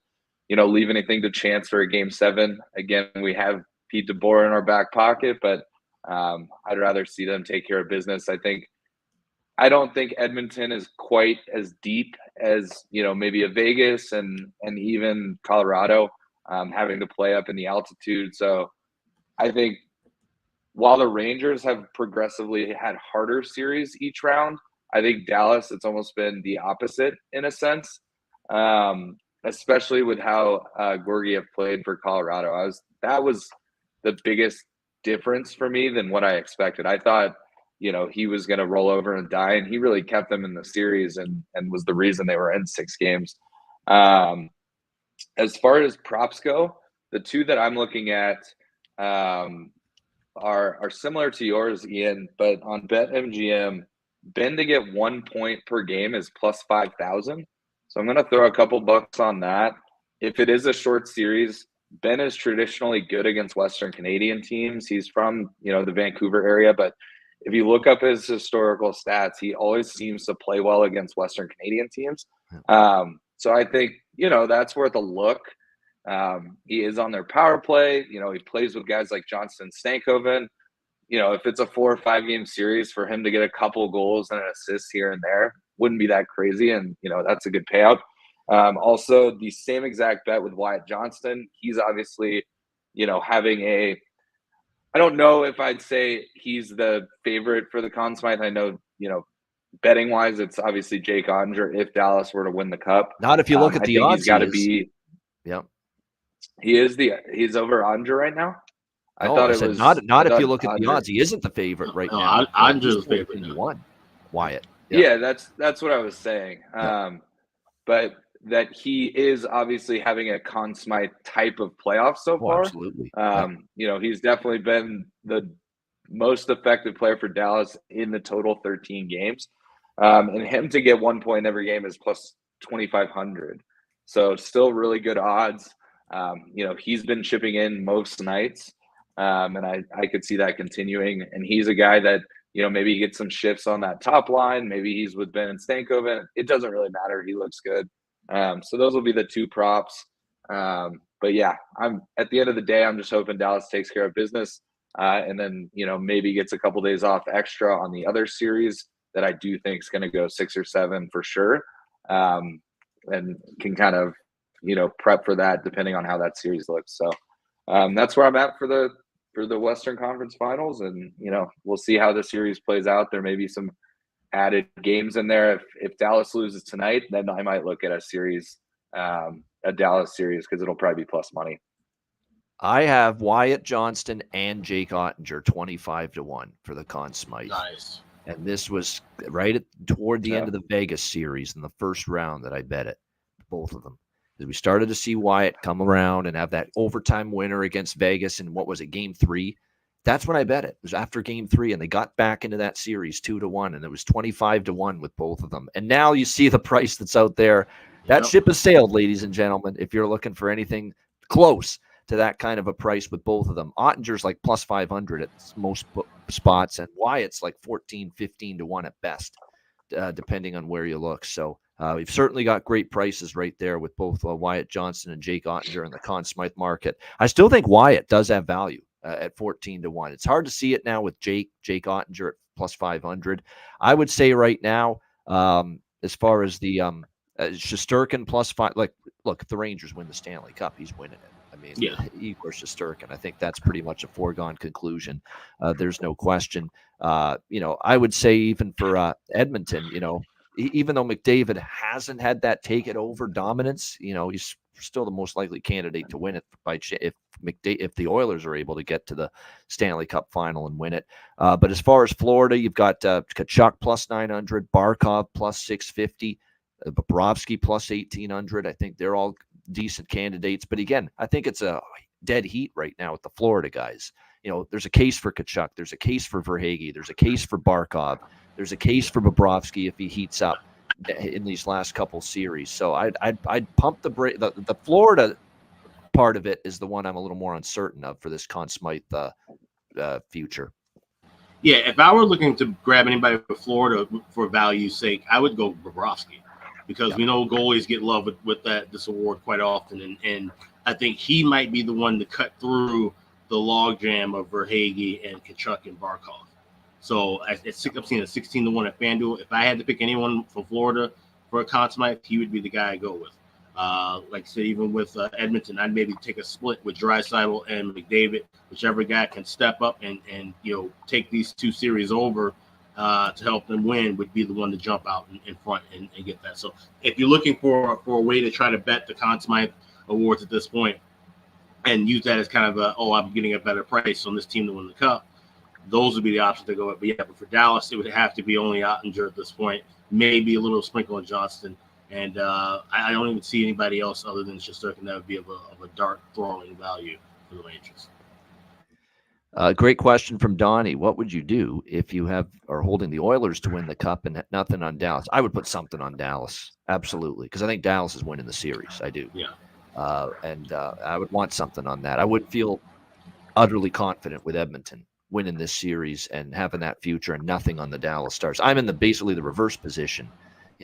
leave anything to chance for a game 7. Again, we have Pete DeBoer in our back pocket, but I'd rather see them take care of business. I don't think Edmonton is quite as deep as, maybe a Vegas and even Colorado, having to play up in the altitude. So I think while the Rangers have progressively had harder series each round, I think Dallas, it's almost been the opposite in a sense, especially with how Georgiev played for Colorado. That was the biggest difference for me than what I expected. I thought, he was going to roll over and die, and he really kept them in the series and was the reason they were in 6 games. As far as props go, the two that I'm looking at are similar to yours, Ian, but on BetMGM, Ben to get 1 point per game is plus 5,000. So I'm going to throw a couple bucks on that. If it is a short series, Ben is traditionally good against Western Canadian teams. He's from, the Vancouver area, but if you look up his historical stats, he always seems to play well against Western Canadian teams. So I think, that's worth a look. He is on their power play. He plays with guys like Johnston Stankoven. If it's a 4 or 5 game series, for him to get a couple goals and an assist here and there wouldn't be that crazy. And, that's a good payout. Also, the same exact bet with Wyatt Johnston. He's obviously, having I don't know if I'd say he's the favorite for the Conn Smythe. I know, betting wise, it's obviously Jake Ottinger if Dallas were to win the cup. Not if you look at the odds. He's got to be. Yep. He's over Ottinger right now. I thought it was not if you look at the odds. He isn't the favorite right now. Ottinger's the favorite. He won. Wyatt. Yeah, that's what I was saying. But that he is obviously having a Conn Smythe type of playoff so far. Absolutely. He's definitely been the most effective player for Dallas in the total 13 games. And him to get 1 point every game is plus 2,500. So still really good odds. He's been chipping in most nights. And I could see that continuing. And he's a guy that, maybe he gets some shifts on that top line. Maybe he's with Ben and Stankoven. It doesn't really matter. He looks good. So those will be the 2 props. But yeah, I'm at the end of the day, I'm just hoping Dallas takes care of business. And then, maybe gets a couple days off extra on the other series that I do think is going to go 6 or 7 for sure. And can kind of, prep for that depending on how that series looks. So that's where I'm at for the Western Conference Finals. And, we'll see how the series plays out. There may be some added games in there. If Dallas loses tonight, then I might look at a Dallas series, because it'll probably be plus money. I have Wyatt Johnston and Jake Ottinger 25-1 for the Conn Smythe. Nice. And this was toward the end of the Vegas series in the first round that I bet it, both of them. As we started to see Wyatt come around and have that overtime winner against Vegas in, what was it, game 3? That's when I bet it. It was after game 3, and they got back into that series 2-1, and it was 25-1 with both of them. And now you see the price that's out there. That ship has sailed, ladies and gentlemen, if you're looking for anything close to that kind of a price with both of them. Ottinger's like plus 500 at most spots, and Wyatt's like 15-1 at best, depending on where you look. So we've certainly got great prices right there with both Wyatt Johnston and Jake Ottinger in the Conn Smythe market. I still think Wyatt does have value at 14-1. It's hard to see it now with Jake Ottinger at plus 500. I would say right now, as far as the Shesterkin plus 5, like, look, if the Rangers win the Stanley Cup, he's winning it. I mean, Igor Shesterkin, I think that's pretty much a foregone conclusion. There's no question. I would say even for Edmonton, even though McDavid hasn't had that take it over dominance, he's still the most likely candidate to win it if the Oilers are able to get to the Stanley Cup final and win it. But as far as Florida, you've got Tkachuk plus 900, Barkov plus 650, Bobrovsky plus 1,800. I think they're all decent candidates. But again, I think it's a dead heat right now with the Florida guys. There's a case for Tkachuk. There's a case for Verhaeghe. There's a case for Barkov. There's a case for Bobrovsky if he heats up in these last couple series. So I'd pump the brake. The Florida part of it is the one I'm a little more uncertain of for this Conn Smythe future. Yeah, if I were looking to grab anybody for Florida for value's sake, I would go Bobrovsky, because we know goalies get love with this award quite often, and I think he might be the one to cut through the logjam of Verhaeghe and Tkachuk and Barkov. So I'm seeing a 16-1 at FanDuel. If I had to pick anyone from Florida for a Conn Smythe, he would be the guy I go with. Like I said, even with Edmonton, I'd maybe take a split with Draisaitl and McDavid, whichever guy can step up and take these two series over to help them win would be the one to jump out in front and get that. So if you're looking for a way to try to bet the Conn Smythe awards at this point and use that as kind of I'm getting a better price on this team to win the cup, those would be the options to go with. But for Dallas, it would have to be only Ottinger at this point, maybe a little sprinkle on Johnston. And I don't even see anybody else other than Shesterkin that would be of a dart throwing value for the Rangers. Great question from Donnie. What would you do if you are holding the Oilers to win the cup and nothing on Dallas? I would put something on Dallas, absolutely, because I think Dallas is winning the series. I do. Yeah. And I would want something on that. I would feel utterly confident with Edmonton winning this series and having that future and nothing on the Dallas Stars. I'm in basically the reverse position,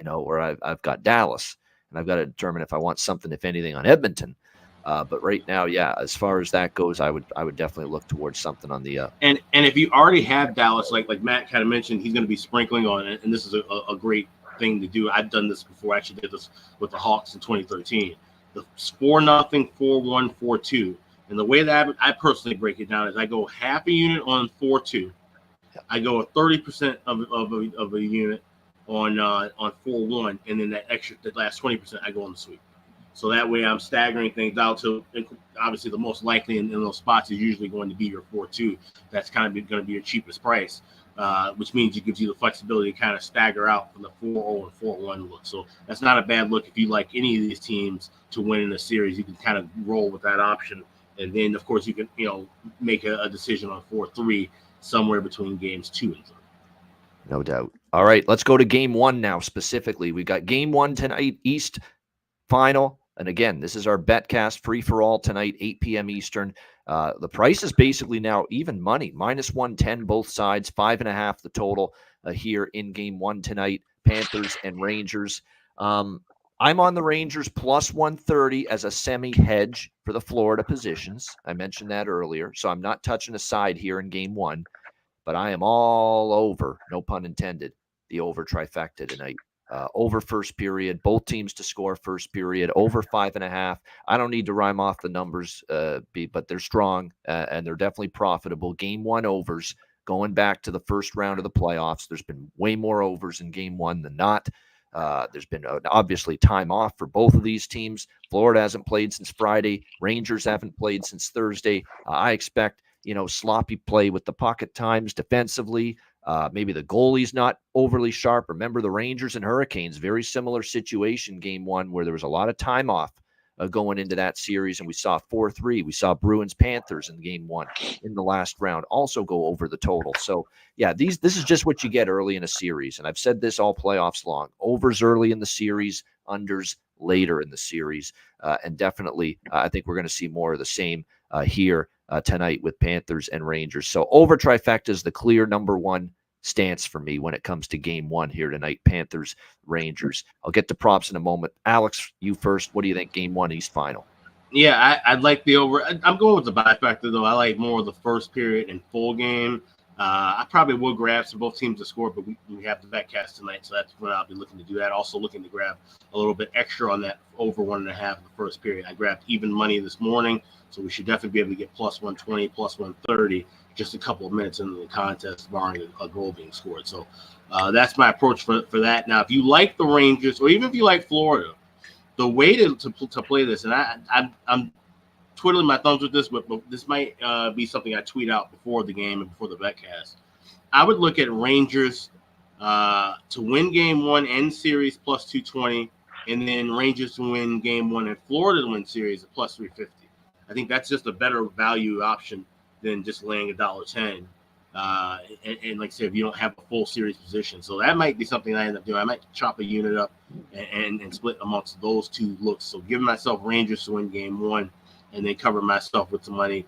where I've got Dallas and I've got to determine if I want something, if anything, on Edmonton. But right now, as far as that goes, I would definitely look towards something on the and if you already have Dallas, like Matt kind of mentioned, he's going to be sprinkling on it, and this is a great thing to do. I've done this before. I actually did this with the Hawks in 2013. The 4-0, 4-1, 4-2. And the way that I personally break it down is I go half a unit on 4-2. I go a 30% of a unit on 4-1, and then the last 20% I go on the sweep. So that way I'm staggering things out to, obviously the most likely in those spots is usually going to be your 4-2. That's kind of going to be your cheapest price, which means it gives you the flexibility to kind of stagger out from the 4-0 and 4-1 look. So that's not a bad look if you like any of these teams to win in a series. You can kind of roll with that option. And then, of course, you can, make a decision on 4-3 somewhere between games 2 and 3. No doubt. All right, let's go to game 1 now specifically. We got game 1 tonight, East final. And again, this is our betcast free for all tonight, 8 p.m. Eastern. The price is basically now even money, -110 both sides, 5.5 the total here in game 1 tonight, Panthers and Rangers. I'm on the Rangers plus 130 as a semi-hedge for the Florida positions. I mentioned that earlier, so I'm not touching a side here in game 1, but I am all over, no pun intended, the over trifecta tonight. Over first period, both teams to score first period, over 5.5. I don't need to rhyme off the numbers, but they're strong and they're definitely profitable. Game 1 overs going back to the first round of the playoffs. There's been way more overs in game 1 than not. There's been obviously time off for both of these teams. Florida hasn't played since Friday. Rangers haven't played since Thursday. I expect, sloppy play with the puck at times defensively. Maybe the goalie's not overly sharp. Remember the Rangers and Hurricanes, very similar situation, game one, where there was a lot of time off going into that series, and we saw 4-3. We saw Bruins-Panthers in game one in the last round also go over the total. So, yeah, this is just what you get early in a series, and I've said this all playoffs long. Overs early in the series, unders later in the series, and definitely I think we're going to see more of the same here tonight with Panthers and Rangers. So over trifecta is the clear number one stance for me when it comes to game one here tonight, Panthers, Rangers. I'll get to props in a moment. Alex, you first. What do you think game one, East final? Yeah, I'd like the over. I'm going with the trifecta, though. I like more of the first period and full game. I probably will grab some both teams to score, but we have the betcast tonight, so that's when I'll be looking to do that. Also looking to grab a little bit extra on that over 1.5 in the first period. I grabbed even money this morning, so we should definitely be able to get plus 120, plus 130 just a couple of minutes into the contest, barring a goal being scored. So that's my approach for that. Now, if you like the Rangers, or even if you like Florida, the way to play this, and I'm twiddling my thumbs with this, but this might be something I tweet out before the game and before the betcast. I would look at Rangers to win game one and series plus 220, and then Rangers to win game one and Florida to win series at plus 350. I think that's just a better value option than just laying $1.10. And like I said, if you don't have a full series position. So that might be something I end up doing. I might chop a unit up and split amongst those two looks. So giving myself Rangers to win game one, and then cover myself with some money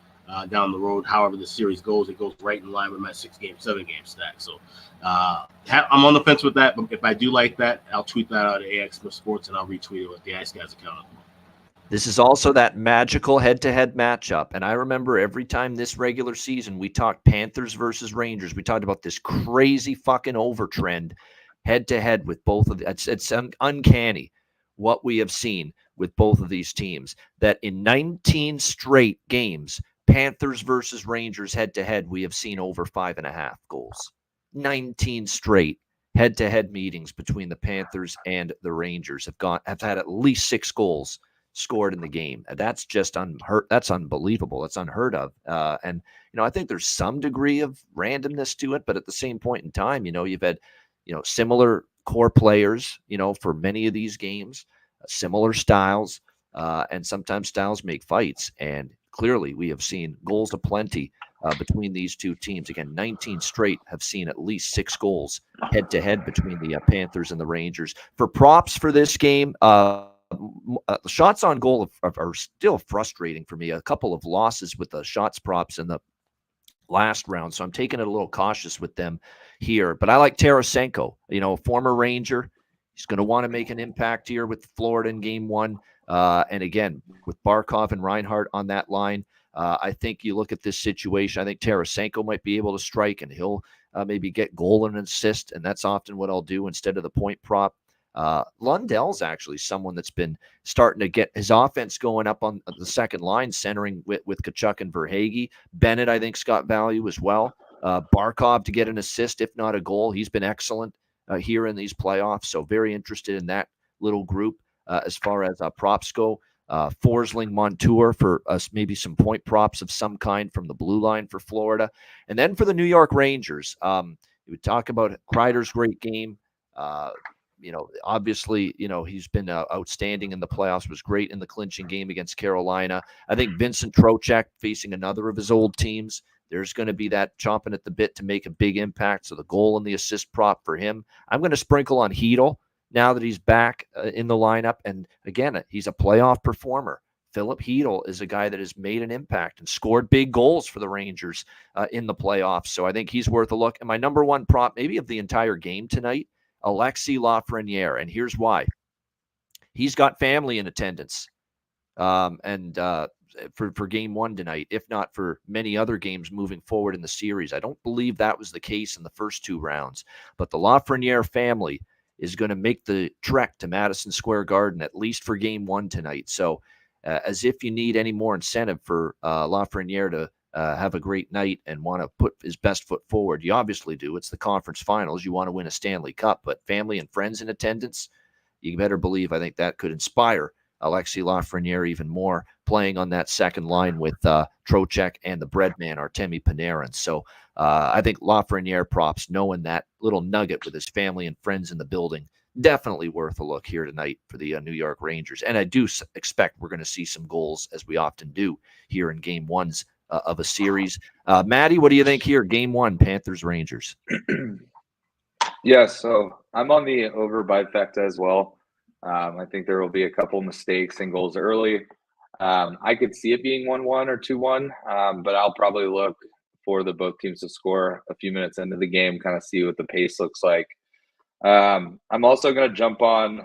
down the road. However the series goes, it goes right in line with my 6-game, 7-game stack. So I'm on the fence with that, but if I do like that, I'll tweet that out at AX Smith Sports, and I'll retweet it with the Ice Guys account. This is also that magical head-to-head matchup. And I remember every time this regular season we talked Panthers versus Rangers, we talked about this crazy fucking over trend head-to-head with both of them. It's uncanny what we have seen with both of these teams, that in 19 straight games, Panthers versus Rangers head-to-head, we have seen over 5.5 goals. 19 straight head-to-head meetings between the Panthers and the Rangers have had at least 6 goals scored in the game. That's just that's unbelievable. That's unheard of. And I think there's some degree of randomness to it, but at the same point in time, you've had similar core players, for many of these games, similar styles, and sometimes styles make fights. And clearly we have seen goals aplenty between these two teams. Again, 19 straight have seen at least 6 goals head to head between the Panthers and the Rangers. For props for this game, shots on goal are still frustrating for me. A couple of losses with the shots props in the last round, so I'm taking it a little cautious with them here. But I like Tarasenko, a former Ranger. He's going to want to make an impact here with Florida in game one. And again, with Barkov and Reinhart on that line, I think you look at this situation, I think Tarasenko might be able to strike, and he'll maybe get goal and assist, and that's often what I'll do instead of the point prop. Lundell's actually someone that's been starting to get his offense going up on the second line, centering with Tkachuk and Verhaeghe. Bennett, I think, has got value as well. Barkov to get an assist, if not a goal. He's been excellent here in these playoffs, so very interested in that little group as far as props go. Forsling, Montour for us, maybe some point props of some kind from the blue line for Florida. And then for the New York Rangers, we talk about Kreider's great game. Obviously, he's been outstanding in the playoffs, was great in the clinching game against Carolina. I think Vincent Trocheck facing another of his old teams, there's going to be that chomping at the bit to make a big impact. So the goal and the assist prop for him. I'm going to sprinkle on Hedl now that he's back in the lineup. And again, he's a playoff performer. Philip Hedl is a guy that has made an impact and scored big goals for the Rangers in the playoffs. So I think he's worth a look. And my number one prop, maybe of the entire game tonight, Alexis Lafreniere. And here's why. He's got family in attendance. For game one tonight, if not for many other games moving forward in the series. I don't believe that was the case in the first 2 rounds, but the Lafreniere family is going to make the trek to Madison Square Garden, at least for game one tonight. So as if you need any more incentive for Lafreniere to have a great night and want to put his best foot forward, you obviously do. It's the conference finals. You want to win a Stanley Cup, but family and friends in attendance, you better believe I think that could inspire Alexis Lafreniere even more, playing on that second line with Trocheck and the breadman, Artemi Panarin. So I think Lafreniere props, knowing that little nugget with his family and friends in the building, definitely worth a look here tonight for the New York Rangers. And I do expect we're going to see some goals, as we often do here in game ones of a series. Maddie, what do you think here? Game one, Panthers-Rangers. Yeah, so I'm on the over by Fecta as well. I think there will be a couple mistakes and goals early. I could see it being 1-1 or 2-1, but I'll probably look for the both teams to score a few minutes into the game, kind of see what the pace looks like. I'm also going to jump on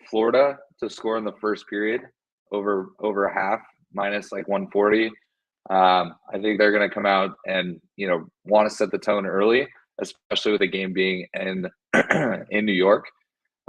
Florida to score in the first period over a half, minus like 140. I think they're going to come out and want to set the tone early, especially with the game being in New York.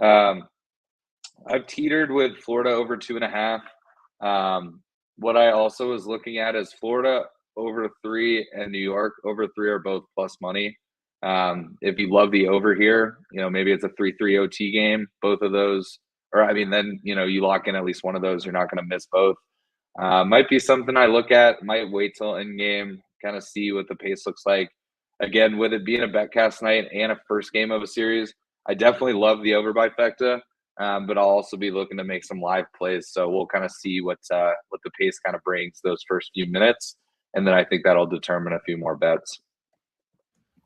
I've teetered with Florida over 2.5. What I also was looking at is Florida over 3 and New York over 3 are both plus money. If you love the over here, maybe it's a 3-3 OT game, both of those, then you lock in at least one of those. You're not going to miss both. Might be something I look at. Might wait till in game, kind of see what the pace looks like. Again, with it being a betcast night and a first game of a series, I definitely love the over by Fecta, but I'll also be looking to make some live plays. So we'll kind of see what the pace kind of brings those first few minutes, and then I think that'll determine a few more bets.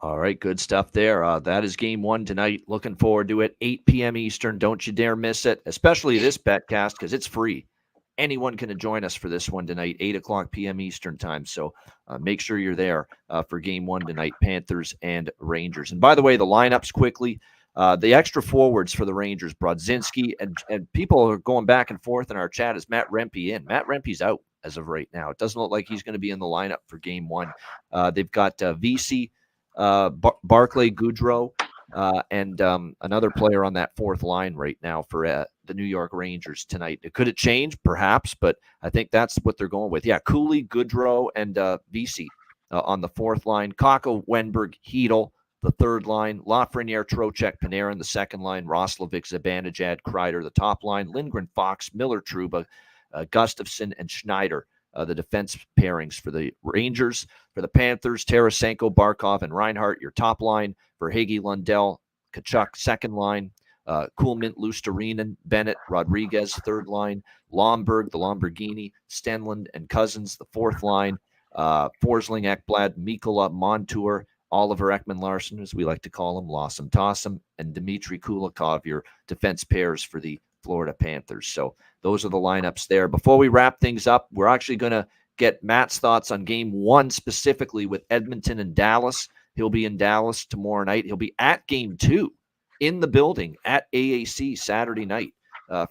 All right, good stuff there. That is game one tonight. Looking forward to it. 8 p.m. Eastern. Don't you dare miss it, especially this betcast, because it's free. Anyone can join us for this one tonight, 8 o'clock p.m. Eastern time. So make sure you're there for game one tonight, Panthers and Rangers. And by the way, the lineups quickly. The extra forwards for the Rangers, Brodzinski, and people are going back and forth in our chat. Is Matt Rempe in? Matt Rempe's out as of right now. It doesn't look like he's going to be in the lineup for game one. They've got VC, Barclay Goodrow, and another player on that fourth line right now for the New York Rangers tonight. Could it change? Perhaps, but I think that's what they're going with. Yeah, Cooley, Goodrow, and VC on the fourth line. Kakko, Wenberg, Hedel, the third line. Lafreniere, Trocheck, Panarin, the second line. Roslovic, Zibanejad, Kreider, the top line. Lindgren, Fox, Miller, Trouba, Gustafsson, and Schneider, the defense pairings for the Rangers. For the Panthers, Tarasenko, Barkov, and Reinhart, your top line. For Hagee, Lundell, Kachuk, second line. Kuhlman, Lusterinen, Bennett, Rodriguez, third line. Lomberg, the Lamborghini, Stenlund, and Cousins, the fourth line. Forsling, Ekblad, Mikkola, Montour, Oliver Ekman-Larsson, as we like to call him, Lawson Tossum, and Dmitry Kulikov, your defense pairs for the Florida Panthers. So those are the lineups there. Before we wrap things up, we're actually going to get Matt's thoughts on game one specifically with Edmonton and Dallas. He'll be in Dallas tomorrow night. He'll be at game two in the building at AAC Saturday night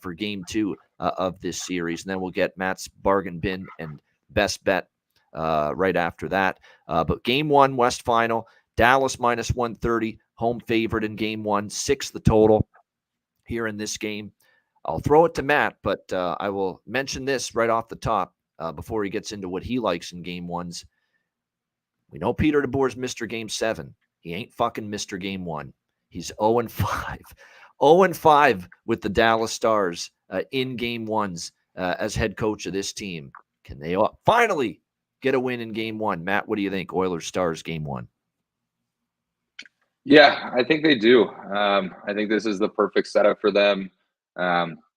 for game two of this series. And then we'll get Matt's bargain bin and best bet right after that. But game one, West Final, Dallas minus 130, home favorite in game one, 6 the total here in this game. I'll throw it to Matt, but I will mention this right off the top before he gets into what he likes in game ones. We know Peter DeBoer's Mr. Game 7. He ain't fucking Mr. Game 1. He's 0-5. 0-5 with the Dallas Stars in game ones as head coach of this team. Can they finally get a win in game one? Matt, what do you think? Oilers Stars game one. Yeah, I think they do. I think this is the perfect setup for them.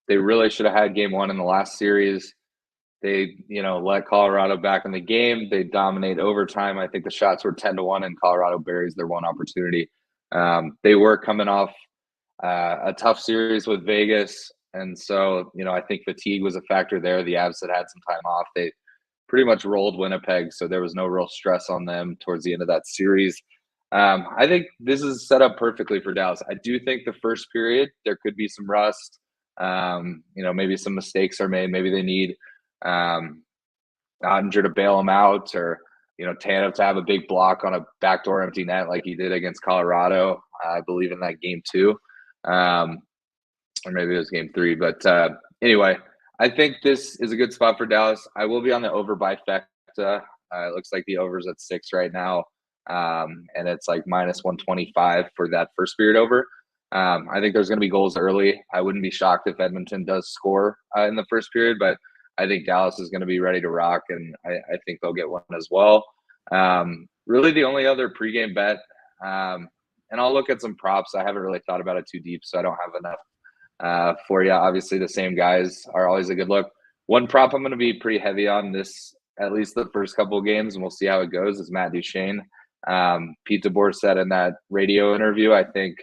They really should have had game one in the last series. They, let Colorado back in the game. They dominate overtime. I think the shots were 10-1 and Colorado buries their one opportunity. They were coming off a tough series with Vegas. And so, I think fatigue was a factor there. The Avs had some time off. They pretty much rolled Winnipeg, so there was no real stress on them towards the end of that series. I think this is set up perfectly for Dallas. I do think the first period, there could be some rust. Maybe some mistakes are made. Maybe they need Ottinger to bail them out, or Tanev to have a big block on a backdoor empty net like he did against Colorado. I believe in that game 2, or maybe it was game 3. But anyway, I think this is a good spot for Dallas. I will be on the over by Fecta It looks like the over's at 6 right now, and it's like minus 125 for that first period over. I think there's going to be goals early. I wouldn't be shocked if Edmonton does score in the first period, but I think Dallas is going to be ready to rock, and I think they'll get one as well. Really the only other pregame bet, and I'll look at some props. I haven't really thought about it too deep, so I don't have enough for you. Obviously, the same guys are always a good look. One prop I'm going to be pretty heavy on this, at least the first couple of games, and we'll see how it goes, is Matt Duchene. Pete DeBoer said in that radio interview, I think,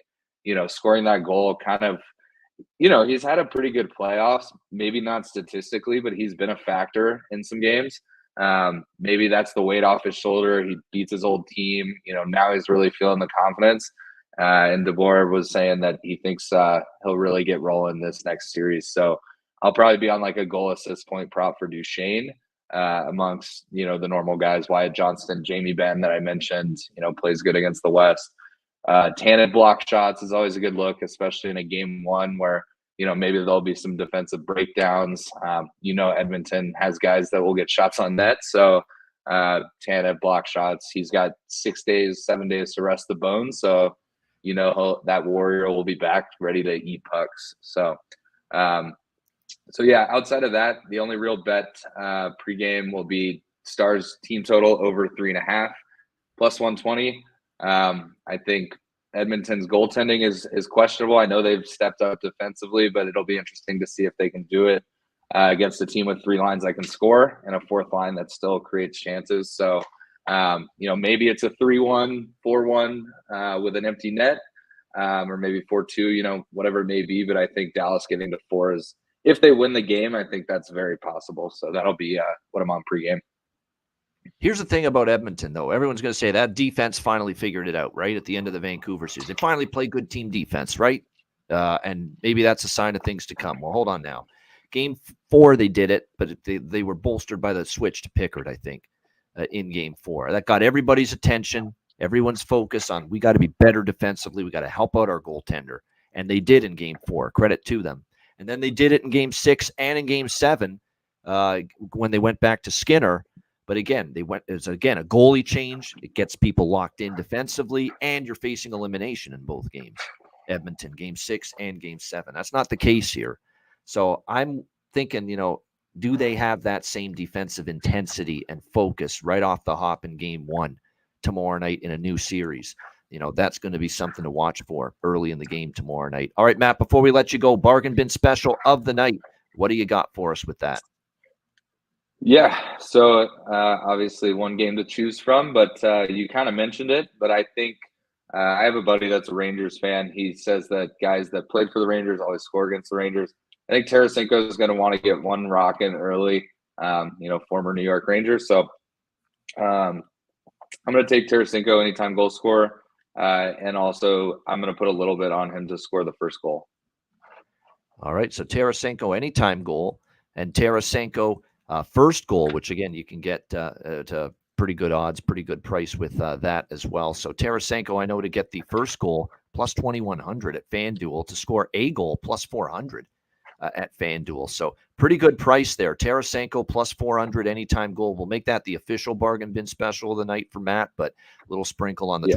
scoring that goal kind of, he's had a pretty good playoffs, maybe not statistically, but he's been a factor in some games. Maybe that's the weight off his shoulder. He beats his old team. Now he's really feeling the confidence. And DeBoer was saying that he thinks he'll really get rolling this next series. So I'll probably be on like a goal assist point prop for Duchene amongst, the normal guys. Wyatt Johnston, Jamie Benn that I mentioned, plays good against the West. Tannen block shots is always a good look, especially in a game one where, maybe there'll be some defensive breakdowns. Edmonton has guys that will get shots on net. So Tannen block shots, he's got 7 days to rest the bones. So, that Warrior will be back ready to eat pucks. So yeah, outside of that, the only real bet pregame will be Stars team total over 3.5 plus 120. I think Edmonton's goaltending is questionable. I know they've stepped up defensively, but it'll be interesting to see if they can do it against a team with 3 lines that can score and a 4th line that still creates chances. So, maybe it's a 3-1, 4-1 with an empty net, or maybe 4-2, whatever it may be. But I think Dallas getting to 4 is, if they win the game, I think that's very possible. So that'll be what I'm on pregame. Here's the thing about Edmonton, though. Everyone's going to say that defense finally figured it out, right, at the end of the Vancouver series. They finally played good team defense, right? And maybe that's a sign of things to come. Well, hold on now. Game 4, they did it, but they were bolstered by the switch to Pickard, I think, in Game 4. That got everybody's attention. Everyone's focus on, we got to be better defensively. We got to help out our goaltender. And they did in Game 4. Credit to them. And then they did it in Game 6 and in Game 7 when they went back to Skinner. But again, it's a goalie change. It gets people locked in defensively, and you're facing elimination in both games. Edmonton, Game 6 and Game 7. That's not the case here. So I'm thinking, do they have that same defensive intensity and focus right off the hop in Game 1 tomorrow night in a new series? That's going to be something to watch for early in the game tomorrow night. All right, Matt, before we let you go, bargain bin special of the night. What do you got for us with that? Yeah, so obviously one game to choose from, but you kind of mentioned it. But I think I have a buddy that's a Rangers fan. He says that guys that played for the Rangers always score against the Rangers. I think Tarasenko is going to want to get one rocking early, former New York Rangers. So I'm going to take Tarasenko anytime goal scorer, and also I'm going to put a little bit on him to score the first goal. All right, so Tarasenko anytime goal, and Tarasenko first goal, which again you can get to pretty good odds, pretty good price with that as well. So Tarasenko, I know, to get the first goal plus 2,100 at FanDuel, to score a goal plus 400 at FanDuel. So pretty good price there. Tarasenko plus 400 anytime goal. We'll make that the official bargain bin special of the night for Matt, but a little sprinkle on the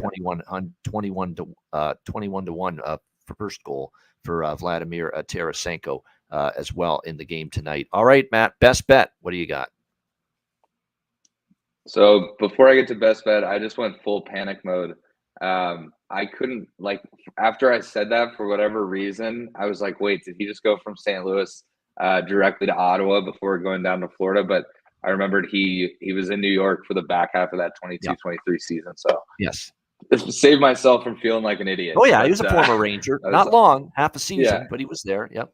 21 to 1 for first goal for Vladimir Tarasenko as well in the game tonight. All right, Matt, best bet. What do you got? So before I get to best bet, I just went full panic mode. I couldn't, after I said that, for whatever reason, I was like, wait, did he just go from St. Louis directly to Ottawa before going down to Florida? But I remembered he was in New York for the back half of that 22-23 season. So yes, saved myself from feeling like an idiot. Oh yeah, he was a former Ranger. Not long, half a season, but he was there. Yep.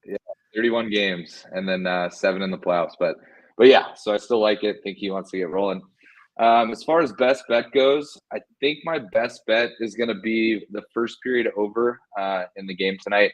Yeah, 31 games and then 7 in the playoffs. But yeah, so I still like it. Think he wants to get rolling. As far as best bet goes, I think my best bet is going to be the first period over in the game tonight.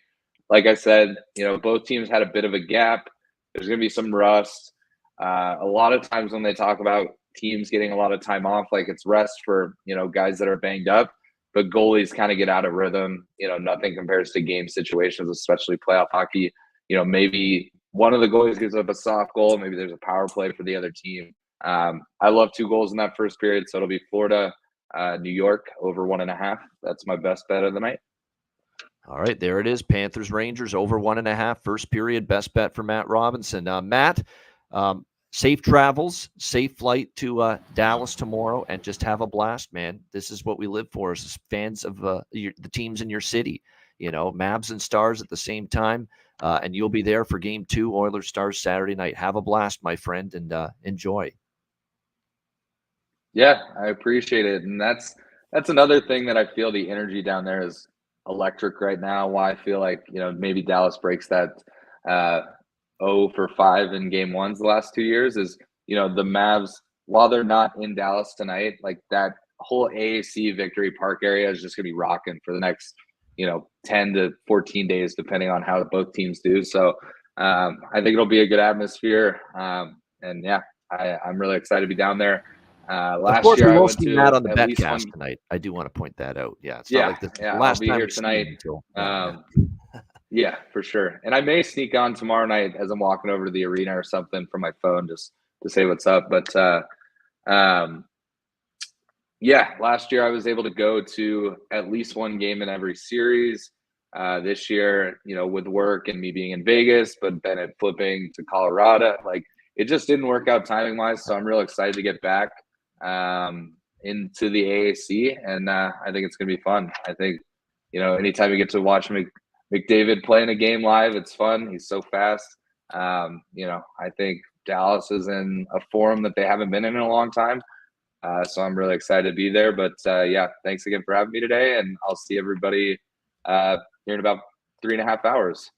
Like I said, both teams had a bit of a gap. There's going to be some rust. A lot of times when they talk about teams getting a lot of time off, it's rest for, guys that are banged up, but goalies kind of get out of rhythm. Nothing compares to game situations, especially playoff hockey. Maybe one of the goalies gives up a soft goal. Maybe there's a power play for the other team. I love 2 goals in that first period, so it'll be Florida, New York over 1.5. That's my best bet of the night. All right, there it is. Panthers Rangers over 1.5 first period. Best bet for Matt Robinson. Matt, safe travels, safe flight to Dallas tomorrow, and just have a blast, man. This is what we live for as fans of the teams in your city. Mavs and Stars at the same time, and you'll be there for Game 2, Oilers Stars Saturday night. Have a blast, my friend, and enjoy. Yeah, I appreciate it, and that's another thing that I feel the energy down there is electric right now. Why I feel like maybe Dallas breaks that 0 for 5 in Game 1s the last 2 years is the Mavs, while they're not in Dallas tonight, like that whole AAC Victory Park area is just gonna be rocking for the next 10 to 14 days depending on how both teams do. So I think it'll be a good atmosphere, and yeah, I'm really excited to be down there. Last year I went to Matt on the at least betcast one tonight. I do want to point that out. Yeah, it's Yeah, not like the yeah, last I'll be time here we've tonight. seen until, Yeah, for sure. And I may sneak on tomorrow night as I'm walking over to the arena or something from my phone just to say what's up. But yeah, last year I was able to go to at least one game in every series. This year, with work and me being in Vegas, but Bennett flipping to Colorado, like it just didn't work out timing wise. So I'm real excited to get back into the AAC, and I think it's going to be fun. I think, anytime you get to watch McDavid playing a game live, it's fun. He's so fast. I think Dallas is in a forum that they haven't been in a long time. So I'm really excited to be there. But yeah, thanks again for having me today, and I'll see everybody here in about 3.5 hours.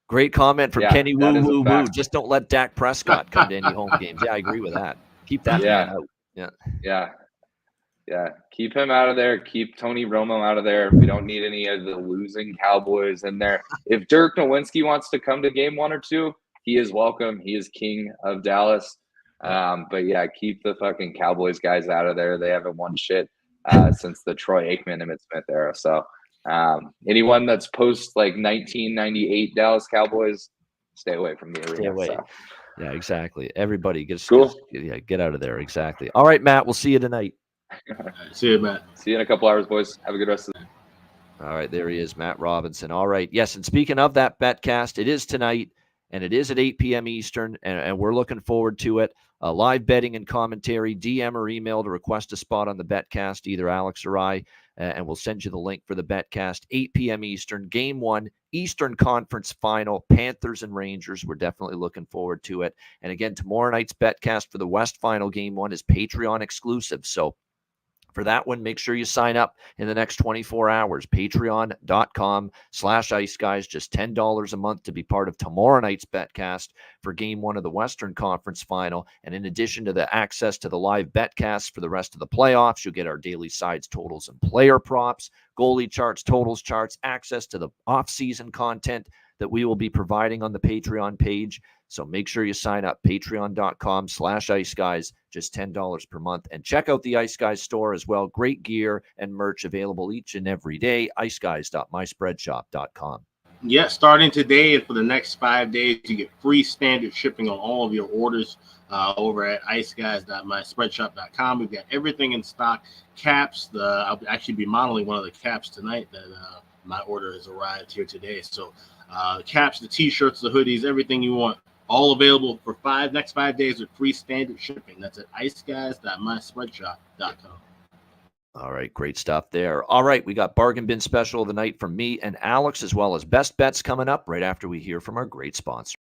Great comment from Kenny Woo Woo Woo. fact. Just don't let Dak Prescott come to any home games. Yeah, I agree with that. Keep that man out. Yeah. Keep him out of there. Keep Tony Romo out of there. We don't need any of the losing Cowboys in there. If Dirk Nowitzki wants to come to game 1 or 2, he is welcome. He is king of Dallas. But yeah, keep the fucking Cowboys guys out of there. They haven't won shit since the Troy Aikman, Emmitt Smith era. So anyone that's post like 1998 Dallas Cowboys, stay away from the arena. Stay away. So. Yeah, exactly. Everybody get out of there. Exactly. All right, Matt, we'll see you tonight. See you, Matt. See you in a couple hours, boys. Have a good rest of the day. All right, there he is, Matt Robinson. All right. Yes, and speaking of that betcast, it is tonight, and it is at 8 p.m. Eastern, and we're looking forward to it. Live betting and commentary, DM or email to request a spot on the betcast, either Alex or I, and we'll send you the link for the betcast, 8 p.m. Eastern, Game 1, Eastern Conference Final, Panthers and Rangers. We're definitely looking forward to it. And again, tomorrow night's betcast for the West Final, Game 1, is Patreon exclusive. So for that one, make sure you sign up in the next 24 hours. Patreon.com/IceGuys, just $10 a month to be part of tomorrow night's betcast for Game 1 of the Western Conference Final. And in addition to the access to the live betcast for the rest of the playoffs, you'll get our daily sides, totals, and player props, goalie charts, totals charts, access to the off-season content that we will be providing on the Patreon page. So make sure you sign up, patreon.com/IceGuys, just $10 per month. And check out the Ice Guys store as well. Great gear and merch available each and every day. iceguys.myspreadshop.com. Yeah, starting today and for the next 5 days, you get free standard shipping on all of your orders over at iceguys.myspreadshop.com. We've got everything in stock. Caps, I'll actually be modeling one of the caps tonight that my order has arrived here today. So caps, the T-shirts, the hoodies, everything you want. All available for next 5 days with free standard shipping. That's at iceguys.myspreadshop.com. All right, great stuff there. All right, we got Bargain Bin Special of the night from me and Alex, as well as Best Bets coming up right after we hear from our great sponsor.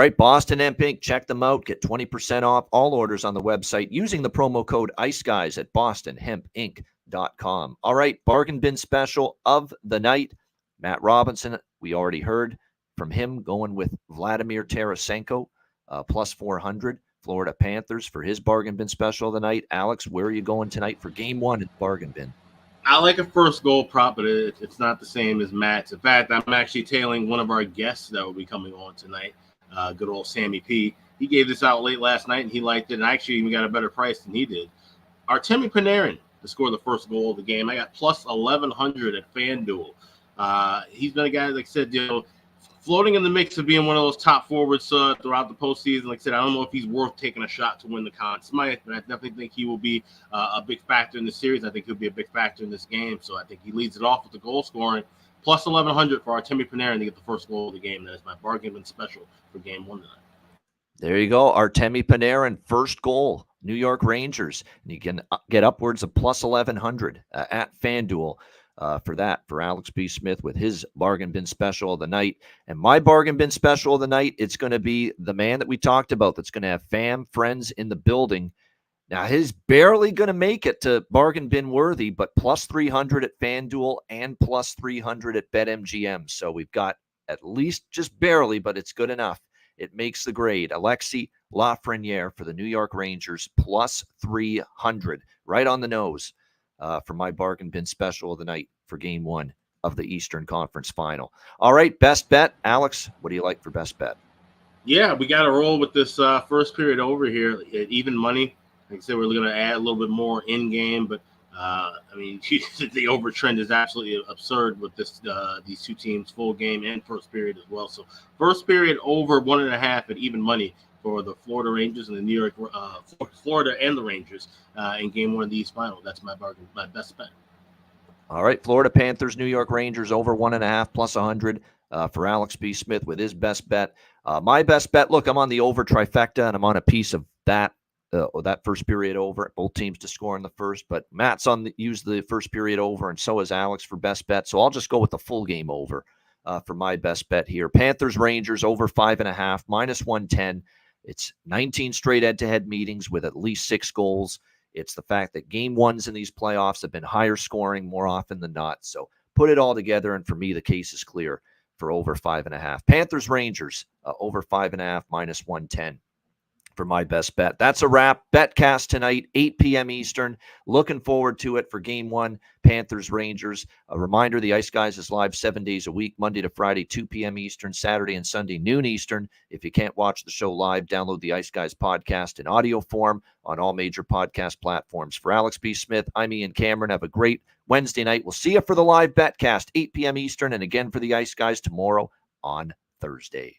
right, Boston Hemp Inc. Check them out. Get 20% off all orders on the website using the promo code IceGuys at bostonhempinc.com. All right, bargain bin special of the night. Matt Robinson, we already heard from him going with Vladimir Tarasenko, plus 400. Florida Panthers for his bargain bin special of the night. Alex, where are you going tonight for game one in bargain bin? I like a first goal prop, but it's not the same as Matt's. In fact, I'm actually tailing one of our guests that will be coming on tonight, good old Sammy P. He gave this out late last night, and he liked it, and I actually even got a better price than he did. Artemi Panarin to score the first goal of the game. I got plus 1,100 at FanDuel. He's been a guy, like I said, floating in the mix of being one of those top forwards throughout the postseason. Like I said, I don't know if he's worth taking a shot to win the Conn Smythe, but I definitely think he will be a big factor in the series. I think he'll be a big factor in this game. So I think he leads it off with the goal scoring. Plus 1,100 for Artemi Panarin to get the first goal of the game. That is my bargain bin special for game one tonight. There you go. Artemi Panarin, first goal, New York Rangers. And you can get upwards of plus 1,100 at FanDuel. For that, for Alex B. Smith with his bargain bin special of the night. And my bargain bin special of the night, it's going to be the man that we talked about that's going to have friends in the building. Now, he's barely going to make it to bargain bin worthy, but plus 300 at FanDuel and plus 300 at BetMGM. So we've got at least just barely, but it's good enough. It makes the grade. Alexis Lafreniere for the New York Rangers, plus 300, right on the nose. For my bargain bin special of the night for game one of the Eastern Conference Final. All right, best bet. Alex, what do you like for best bet? Yeah, we got to roll with this first period over here at even money. Like I said, we're going to add a little bit more in-game, but, the over trend is absolutely absurd with these two teams, full game and first period as well. So first period over 1.5 at even money for the Florida Rangers and the New York, Florida and the Rangers in game one of the East Final. That's my best bet. All right, Florida Panthers, New York Rangers over 1.5 plus 100 for Alex B. Smith with his best bet. My best bet, look, I'm on the over trifecta, and I'm on a piece of that first period over. Both teams to score in the first, but Matt's used the first period over, and so is Alex for best bet. So I'll just go with the full game over for my best bet here. Panthers, Rangers over 5.5, minus 110. It's 19 straight head-to-head meetings with at least 6 goals. It's the fact that game ones in these playoffs have been higher scoring more often than not. So put it all together, and for me, the case is clear for over 5.5. Panthers, Rangers, over 5.5, minus 110 for my best bet. That's a wrap. Betcast tonight, 8 p.m. Eastern. Looking forward to it for game one, Panthers, Rangers. A reminder, the Ice Guys is live 7 days a week, Monday to Friday, 2 p.m. Eastern, Saturday and Sunday, noon Eastern. If you can't watch the show live, download the Ice Guys podcast in audio form on all major podcast platforms. For Alex B. Smith, I'm Ian Cameron. Have a great Wednesday night. We'll see you for the live Betcast, 8 p.m. Eastern, and again for the Ice Guys tomorrow on Thursday.